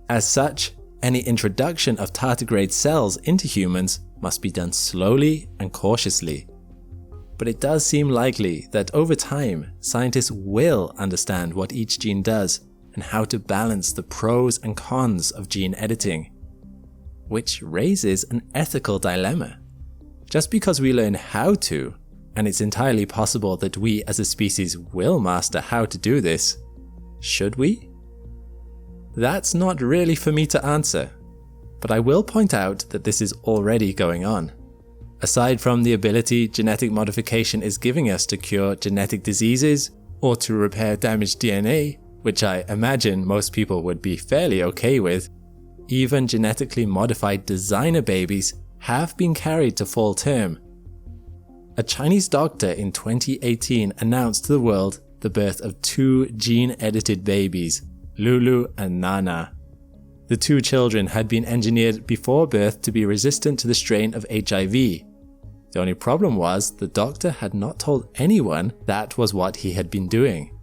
As such, any introduction of tardigrade cells into humans must be done slowly and cautiously. But it does seem likely that over time, scientists will understand what each gene does and how to balance the pros and cons of gene editing. Which raises an ethical dilemma. Just because we learn how to, and it's entirely possible that we as a species will master how to do this, should we? That's not really for me to answer, but I will point out that this is already going on. Aside from the ability genetic modification is giving us to cure genetic diseases or to repair damaged DNA, which I imagine most people would be fairly okay with, even genetically modified designer babies have been carried to full term. A Chinese doctor in 2018 announced to the world the birth of 2 gene-edited babies, Lulu and Nana. The 2 children had been engineered before birth to be resistant to the strain of HIV. The only problem was the doctor had not told anyone that was what he had been doing.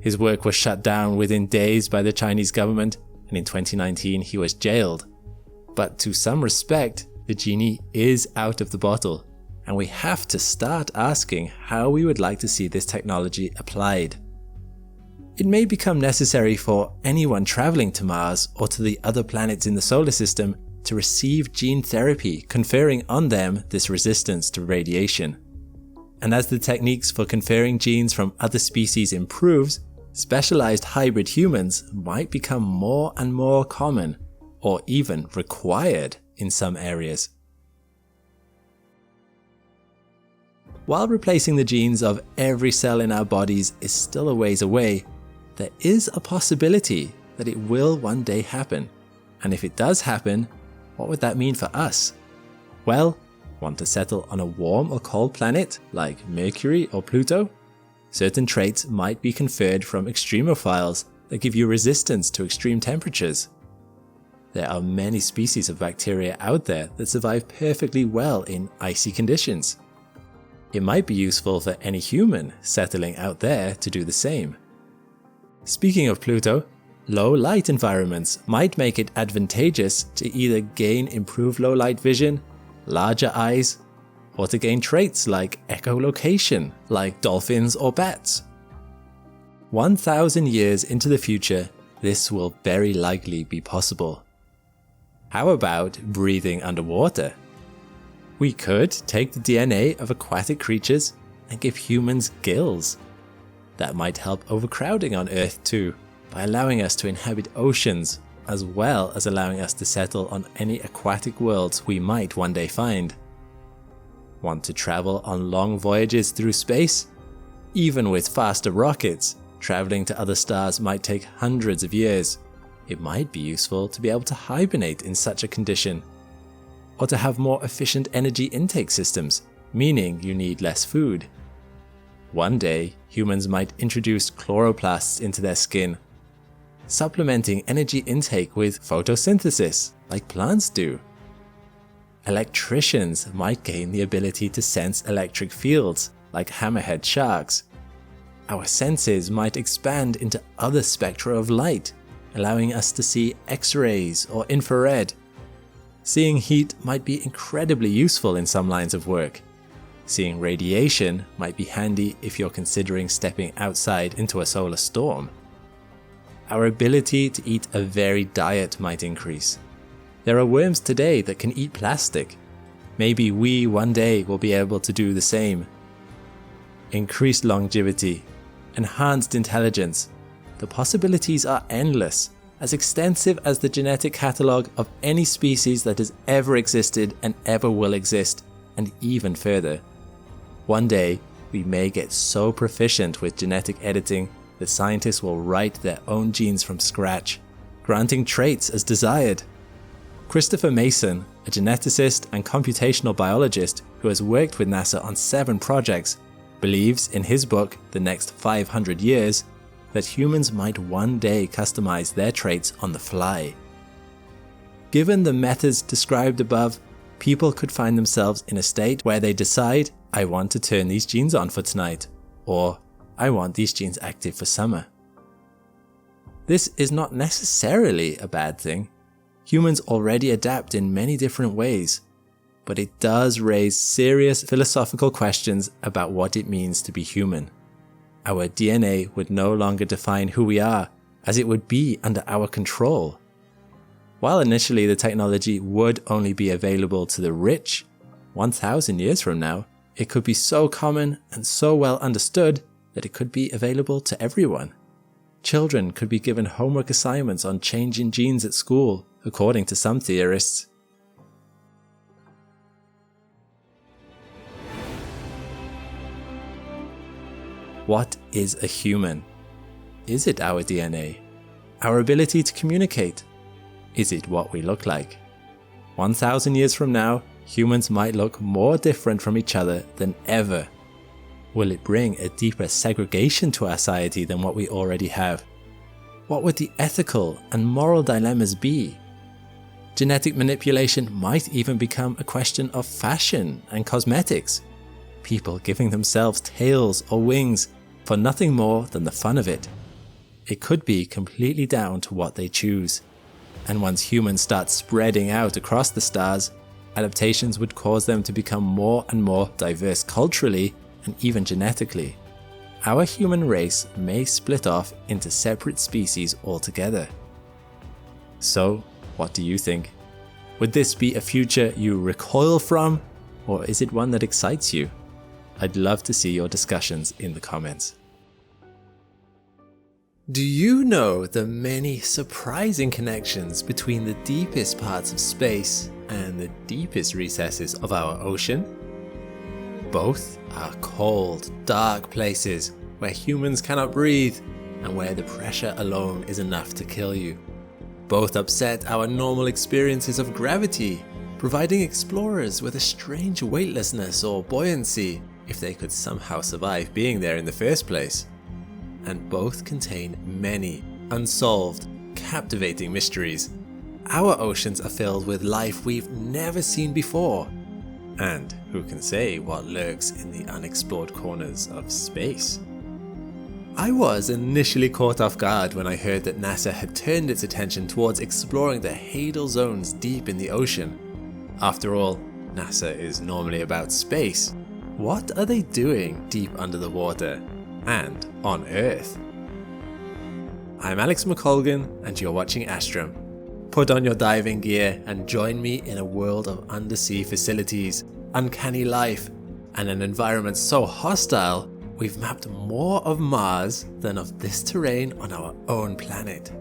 His work was shut down within days by the Chinese government, and in 2019 he was jailed. But to some respect, the genie is out of the bottle, and we have to start asking how we would like to see this technology applied. It may become necessary for anyone traveling to Mars or to the other planets in the solar system to receive gene therapy, conferring on them this resistance to radiation. And as the techniques for conferring genes from other species improves, specialized hybrid humans might become more and more common, or even required in some areas. While replacing the genes of every cell in our bodies is still a ways away, there is a possibility that it will one day happen. And if it does happen, what would that mean for us? Well, want to settle on a warm or cold planet like Mercury or Pluto? Certain traits might be conferred from extremophiles that give you resistance to extreme temperatures. There are many species of bacteria out there that survive perfectly well in icy conditions. It might be useful for any human settling out there to do the same. Speaking of Pluto, low light environments might make it advantageous to either gain improved low light vision, larger eyes, or to gain traits like echolocation, like dolphins or bats. 1,000 years into the future, this will very likely be possible. How about breathing underwater? We could take the DNA of aquatic creatures and give humans gills. That might help overcrowding on Earth too, by allowing us to inhabit oceans, as well as allowing us to settle on any aquatic worlds we might one day find. Want to travel on long voyages through space? Even with faster rockets, traveling to other stars might take hundreds of years. It might be useful to be able to hibernate in such a condition, or to have more efficient energy intake systems, meaning you need less food. One day, humans might introduce chloroplasts into their skin, supplementing energy intake with photosynthesis, like plants do. Electricians might gain the ability to sense electric fields, like hammerhead sharks. Our senses might expand into other spectra of light, allowing us to see X-rays or infrared. Seeing heat might be incredibly useful in some lines of work. Seeing radiation might be handy if you're considering stepping outside into a solar storm. Our ability to eat a varied diet might increase. There are worms today that can eat plastic. Maybe we one day will be able to do the same. Increased longevity, enhanced intelligence. The possibilities are endless, as extensive as the genetic catalogue of any species that has ever existed and ever will exist, and even further. One day, we may get so proficient with genetic editing that scientists will write their own genes from scratch, granting traits as desired. Christopher Mason, a geneticist and computational biologist who has worked with NASA on 7 projects, believes in his book, The Next 500 Years, that humans might one day customize their traits on the fly. Given the methods described above, people could find themselves in a state where they decide, I want to turn these genes on for tonight, or I want these genes active for summer. This is not necessarily a bad thing. Humans already adapt in many different ways, but it does raise serious philosophical questions about what it means to be human. Our DNA would no longer define who we are, as it would be under our control. While initially the technology would only be available to the rich, 1,000 years from now, it could be so common and so well understood that it could be available to everyone. Children could be given homework assignments on changing genes at school, according to some theorists. What is a human? Is it our DNA? Our ability to communicate? Is it what we look like? 1,000 years from now, humans might look more different from each other than ever. Will it bring a deeper segregation to our society than what we already have? What would the ethical and moral dilemmas be? Genetic manipulation might even become a question of fashion and cosmetics. People giving themselves tails or wings for nothing more than the fun of it. It could be completely down to what they choose. And once humans start spreading out across the stars, adaptations would cause them to become more and more diverse culturally and even genetically. Our human race may split off into separate species altogether. So, what do you think? Would this be a future you recoil from, or is it one that excites you? I'd love to see your discussions in the comments. Do you know the many surprising connections between the deepest parts of space and the deepest recesses of our ocean? Both are cold, dark places where humans cannot breathe and where the pressure alone is enough to kill you. Both upset our normal experiences of gravity, providing explorers with a strange weightlessness or buoyancy if they could somehow survive being there in the first place. And both contain many unsolved, captivating mysteries. Our oceans are filled with life we've never seen before. And who can say what lurks in the unexplored corners of space? I was initially caught off guard when I heard that NASA had turned its attention towards exploring the hadal zones deep in the ocean. After all, NASA is normally about space. What are they doing deep under the water and on Earth? I'm Alex McColgan and you're watching Astrum. Put on your diving gear and join me in a world of undersea facilities, uncanny life, and an environment so hostile we've mapped more of Mars than of this terrain on our own planet.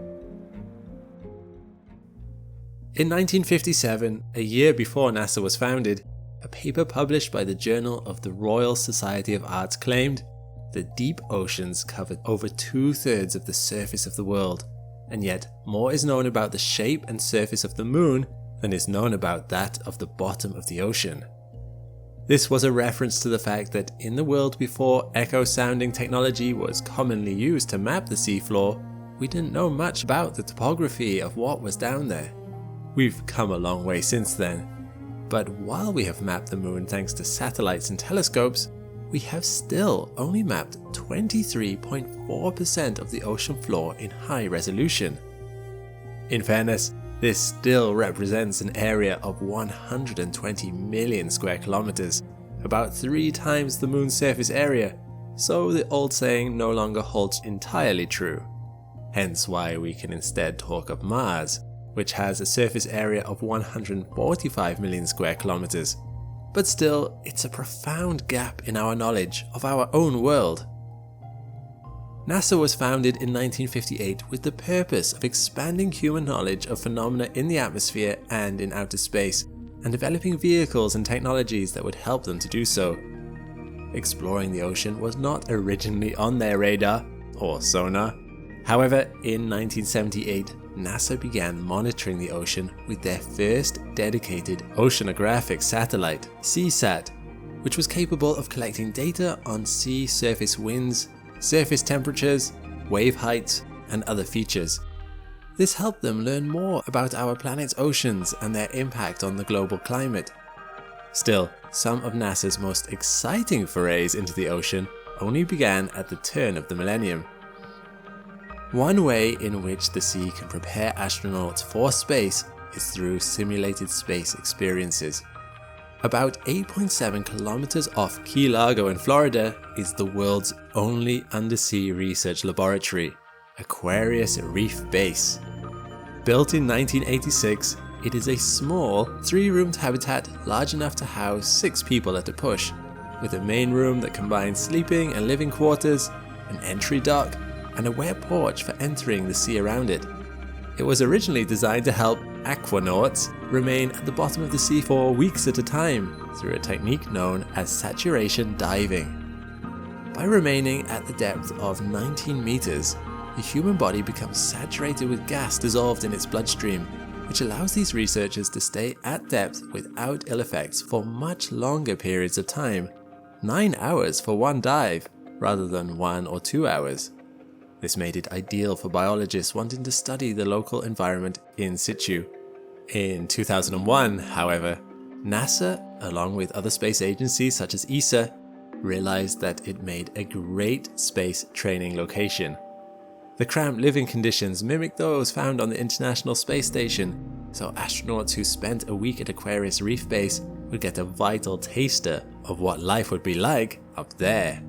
In 1957, a year before NASA was founded, a paper published by the Journal of the Royal Society of Arts claimed the deep oceans covered over 2/3 of the surface of the world, and yet more is known about the shape and surface of the moon than is known about that of the bottom of the ocean. This was a reference to the fact that in the world before echo-sounding technology was commonly used to map the seafloor, we didn't know much about the topography of what was down there. We've come a long way since then, but while we have mapped the moon thanks to satellites and telescopes, we have still only mapped 23.4% of the ocean floor in high resolution. In fairness, this still represents an area of 120 million square kilometers, about 3 times the moon's surface area, so the old saying no longer holds entirely true. Hence why we can instead talk of Mars, which has a surface area of 145 million square kilometers, But still, it's a profound gap in our knowledge of our own world. NASA was founded in 1958 with the purpose of expanding human knowledge of phenomena in the atmosphere and in outer space, and developing vehicles and technologies that would help them to do so. Exploring the ocean was not originally on their radar, or sonar. However, in 1978, NASA began monitoring the ocean with their first dedicated oceanographic satellite, CSAT, which was capable of collecting data on sea surface winds, surface temperatures, wave heights, and other features. This helped them learn more about our planet's oceans and their impact on the global climate. Still, some of NASA's most exciting forays into the ocean only began at the turn of the millennium. One way in which the sea can prepare astronauts for space is through simulated space experiences. About 8.7 kilometers off Key Largo in Florida is the world's only undersea research laboratory, Aquarius Reef Base. Built in 1986, it is a small, 3-roomed habitat large enough to house 6 people at a push, with a main room that combines sleeping and living quarters, an entry dock, and a wet porch for entering the sea around it. It was originally designed to help aquanauts remain at the bottom of the sea for weeks at a time through a technique known as saturation diving. By remaining at the depth of 19 meters, the human body becomes saturated with gas dissolved in its bloodstream, which allows these researchers to stay at depth without ill effects for much longer periods of time, 9 hours for one dive rather than 1 or 2 hours. This made it ideal for biologists wanting to study the local environment in situ. In 2001, however, NASA, along with other space agencies such as ESA, realized that it made a great space training location. The cramped living conditions mimic those found on the International Space Station, so astronauts who spent a week at Aquarius Reef Base would get a vital taster of what life would be like up there.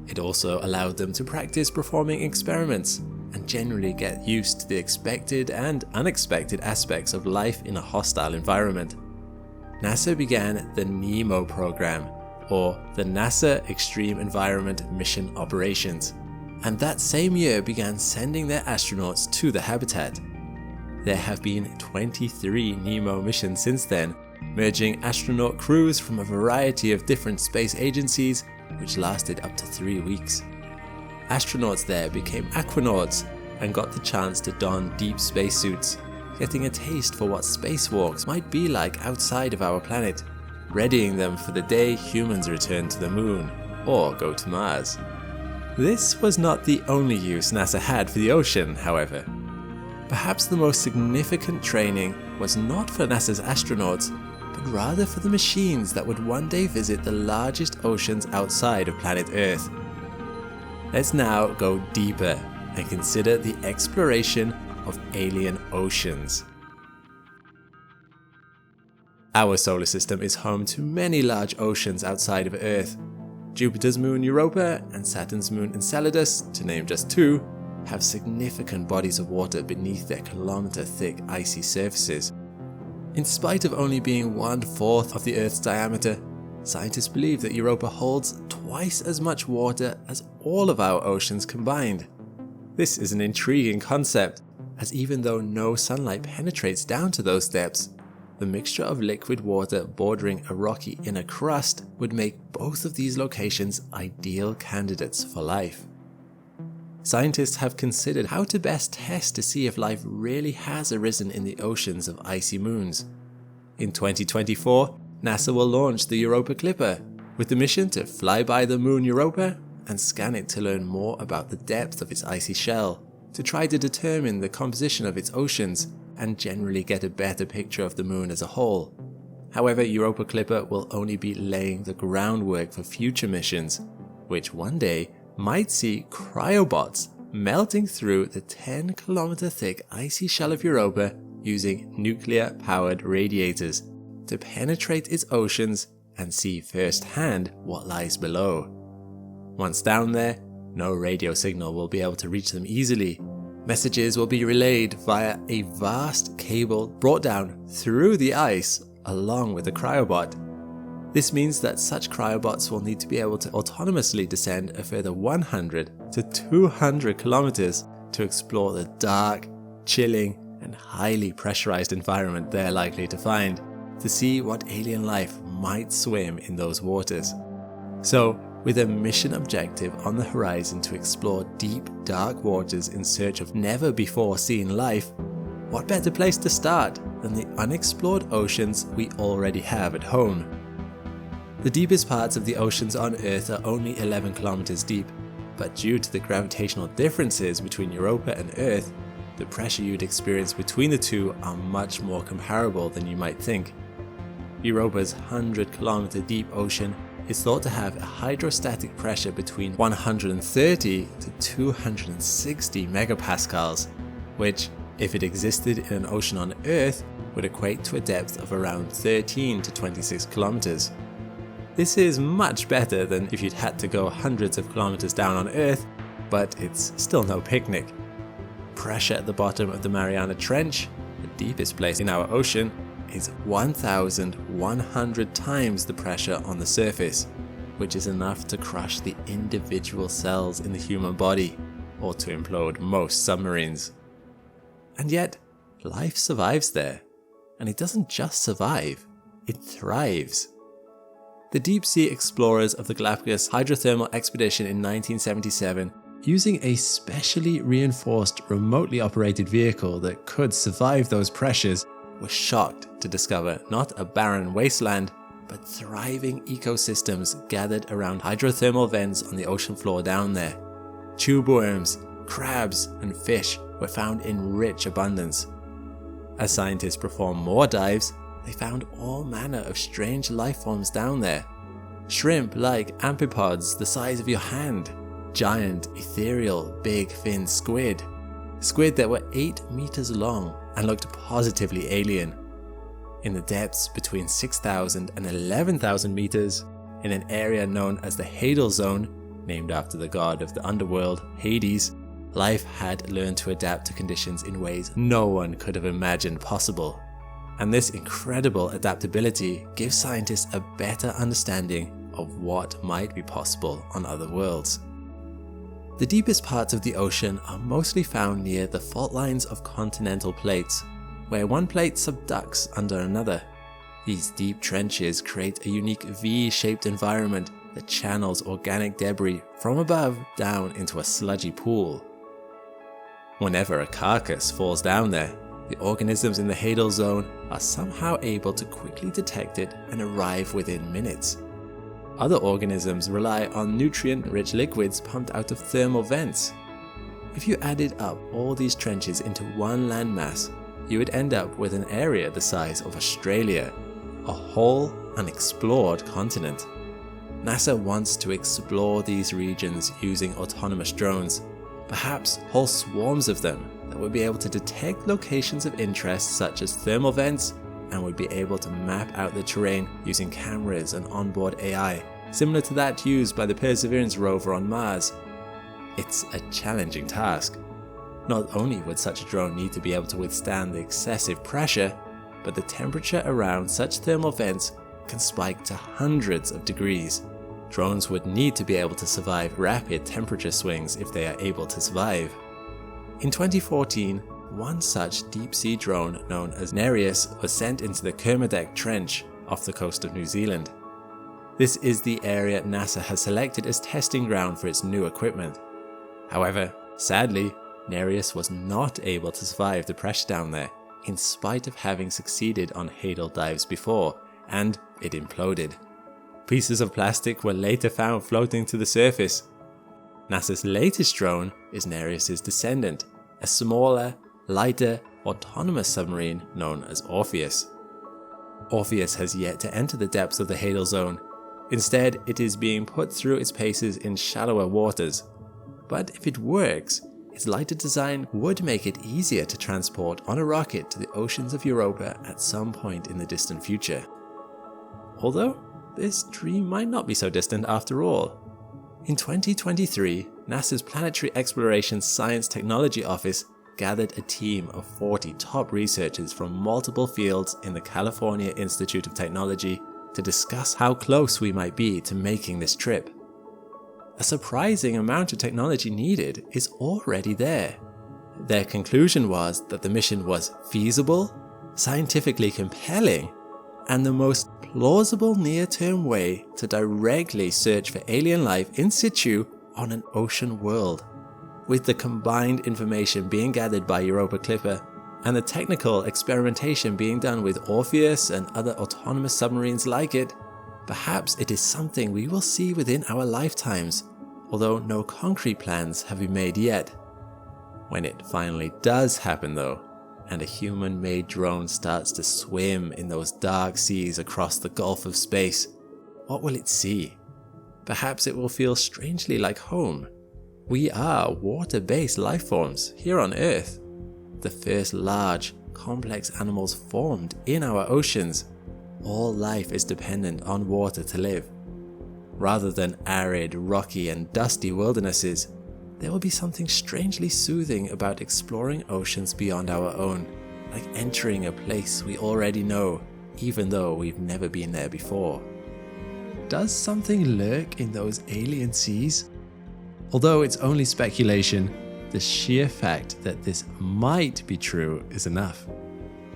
It also allowed them to practice performing experiments and generally get used to the expected and unexpected aspects of life in a hostile environment. NASA began the NEMO program, or the NASA Extreme Environment Mission Operations, and that same year began sending their astronauts to the habitat. There have been 23 NEMO missions since then, merging astronaut crews from a variety of different space agencies, which lasted up to 3 weeks. Astronauts there became aquanauts and got the chance to don deep spacesuits, getting a taste for what spacewalks might be like outside of our planet, readying them for the day humans return to the moon or go to Mars. This was not the only use NASA had for the ocean, however. Perhaps the most significant training was not for NASA's astronauts, but rather for the machines that would one day visit the largest oceans outside of planet Earth. Let's now go deeper and consider the exploration of alien oceans. Our solar system is home to many large oceans outside of Earth. Jupiter's moon Europa and Saturn's moon Enceladus, to name just 2, have significant bodies of water beneath their kilometer-thick icy surfaces. In spite of only being 1/4 of the Earth's diameter, scientists believe that Europa holds twice as much water as all of our oceans combined. This is an intriguing concept, as even though no sunlight penetrates down to those depths, the mixture of liquid water bordering a rocky inner crust would make both of these locations ideal candidates for life. Scientists have considered how to best test to see if life really has arisen in the oceans of icy moons. In 2024, NASA will launch the Europa Clipper, with the mission to fly by the moon Europa and scan it to learn more about the depth of its icy shell, to try to determine the composition of its oceans and generally get a better picture of the moon as a whole. However, Europa Clipper will only be laying the groundwork for future missions, which one day might see cryobots melting through the 10-kilometer thick icy shell of Europa using nuclear-powered radiators to penetrate its oceans and see firsthand what lies below. Once down there, no radio signal will be able to reach them easily. Messages will be relayed via a vast cable brought down through the ice along with the cryobot. This means that such cryobots will need to be able to autonomously descend a further 100 to 200 kilometers to explore the dark, chilling, and highly pressurized environment they're likely to find, to see what alien life might swim in those waters. So, with a mission objective on the horizon to explore deep, dark waters in search of never before seen life, what better place to start than the unexplored oceans we already have at home? The deepest parts of the oceans on Earth are only 11 kilometers deep, but due to the gravitational differences between Europa and Earth, the pressure you'd experience between the two are much more comparable than you might think. Europa's 100-kilometer deep ocean is thought to have a hydrostatic pressure between 130 to 260 megapascals, which, if it existed in an ocean on Earth, would equate to a depth of around 13 to 26 kilometers. This is much better than if you'd had to go hundreds of kilometers down on Earth, but it's still no picnic. Pressure at the bottom of the Mariana Trench, the deepest place in our ocean, is 1,100 times the pressure on the surface, which is enough to crush the individual cells in the human body, or to implode most submarines. And yet, life survives there. And it doesn't just survive, it thrives. The deep-sea explorers of the Galapagos hydrothermal expedition in 1977, using a specially reinforced remotely operated vehicle that could survive those pressures, were shocked to discover not a barren wasteland, but thriving ecosystems gathered around hydrothermal vents on the ocean floor down there. Tube worms, crabs, and fish were found in rich abundance. As scientists performed more dives, they found all manner of strange life forms down there. Shrimp like amphipods the size of your hand, giant, ethereal, big fin squid that were 8 meters long and looked positively alien. In the depths between 6,000 and 11,000 meters, in an area known as the Hadal Zone, named after the god of the underworld, Hades, life had learned to adapt to conditions in ways no one could have imagined possible. And this incredible adaptability gives scientists a better understanding of what might be possible on other worlds. The deepest parts of the ocean are mostly found near the fault lines of continental plates, where one plate subducts under another. These deep trenches create a unique V-shaped environment that channels organic debris from above down into a sludgy pool. Whenever a carcass falls down there, the organisms in the Hadal Zone are somehow able to quickly detect it and arrive within minutes. Other organisms rely on nutrient-rich liquids pumped out of thermal vents. If you added up all these trenches into one landmass, you would end up with an area the size of Australia, a whole unexplored continent. NASA wants to explore these regions using autonomous drones, perhaps whole swarms of them that would be able to detect locations of interest such as thermal vents, and would be able to map out the terrain using cameras and onboard AI, similar to that used by the Perseverance rover on Mars. It's a challenging task. Not only would such a drone need to be able to withstand the excessive pressure, but the temperature around such thermal vents can spike to hundreds of degrees. Drones would need to be able to survive rapid temperature swings if they are able to survive. In 2014, one such deep-sea drone known as Nereus was sent into the Kermadec Trench off the coast of New Zealand. This is the area NASA has selected as testing ground for its new equipment. However, sadly, Nereus was not able to survive the pressure down there, in spite of having succeeded on Hadal dives before, and it imploded. Pieces of plastic were later found floating to the surface. NASA's latest drone is Nereus's descendant, a smaller, lighter, autonomous submarine known as Orpheus. Orpheus has yet to enter the depths of the Hadal Zone. Instead, it is being put through its paces in shallower waters. But if it works, its lighter design would make it easier to transport on a rocket to the oceans of Europa at some point in the distant future. Although, this dream might not be so distant after all. In 2023, NASA's Planetary Exploration Science Technology Office gathered a team of 40 top researchers from multiple fields in the California Institute of Technology to discuss how close we might be to making this trip. A surprising amount of technology needed is already there. Their conclusion was that the mission was feasible, scientifically compelling, and the most plausible near-term way to directly search for alien life in situ on an ocean world. With the combined information being gathered by Europa Clipper and the technical experimentation being done with Orpheus and other autonomous submarines like it, perhaps it is something we will see within our lifetimes, although no concrete plans have been made yet. When it finally does happen though, and a human-made drone starts to swim in those dark seas across the Gulf of Space, what will it see? Perhaps it will feel strangely like home. We are water-based life forms here on Earth. The first large, complex animals formed in our oceans. All life is dependent on water to live. Rather than arid, rocky and dusty wildernesses, there will be something strangely soothing about exploring oceans beyond our own, like entering a place we already know, even though we've never been there before. Does something lurk in those alien seas? Although it's only speculation, the sheer fact that this might be true is enough.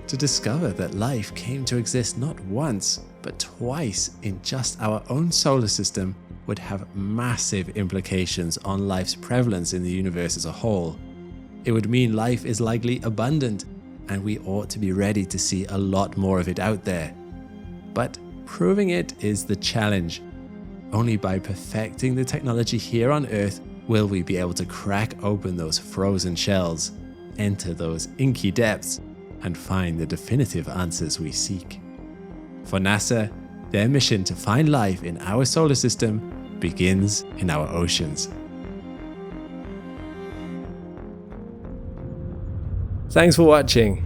To discover that life came to exist not once, but twice in just our own solar system would have massive implications on life's prevalence in the universe as a whole. It would mean life is likely abundant, and we ought to be ready to see a lot more of it out there. But proving it is the challenge. Only by perfecting the technology here on Earth will we be able to crack open those frozen shells, enter those inky depths, and find the definitive answers we seek. For NASA, their mission to find life in our solar system begins in our oceans. Thanks for watching.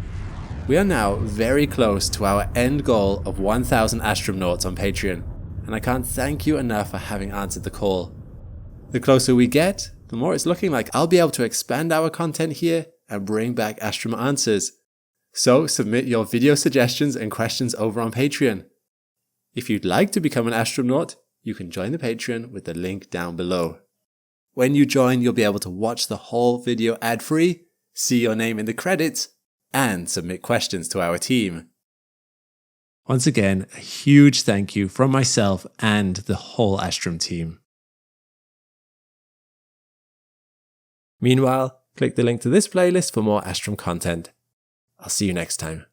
We are now very close to our end goal of 1,000 astronauts on Patreon, and I can't thank you enough for having answered the call. The closer we get, the more it's looking like I'll be able to expand our content here and bring back Astrum answers. So submit your video suggestions and questions over on Patreon. If you'd like to become an astronaut, you can join the Patreon with the link down below. When you join, you'll be able to watch the whole video ad-free, see your name in the credits, and submit questions to our team. Once again, a huge thank you from myself and the whole Astrum team. Meanwhile, click the link to this playlist for more Astrum content. I'll see you next time.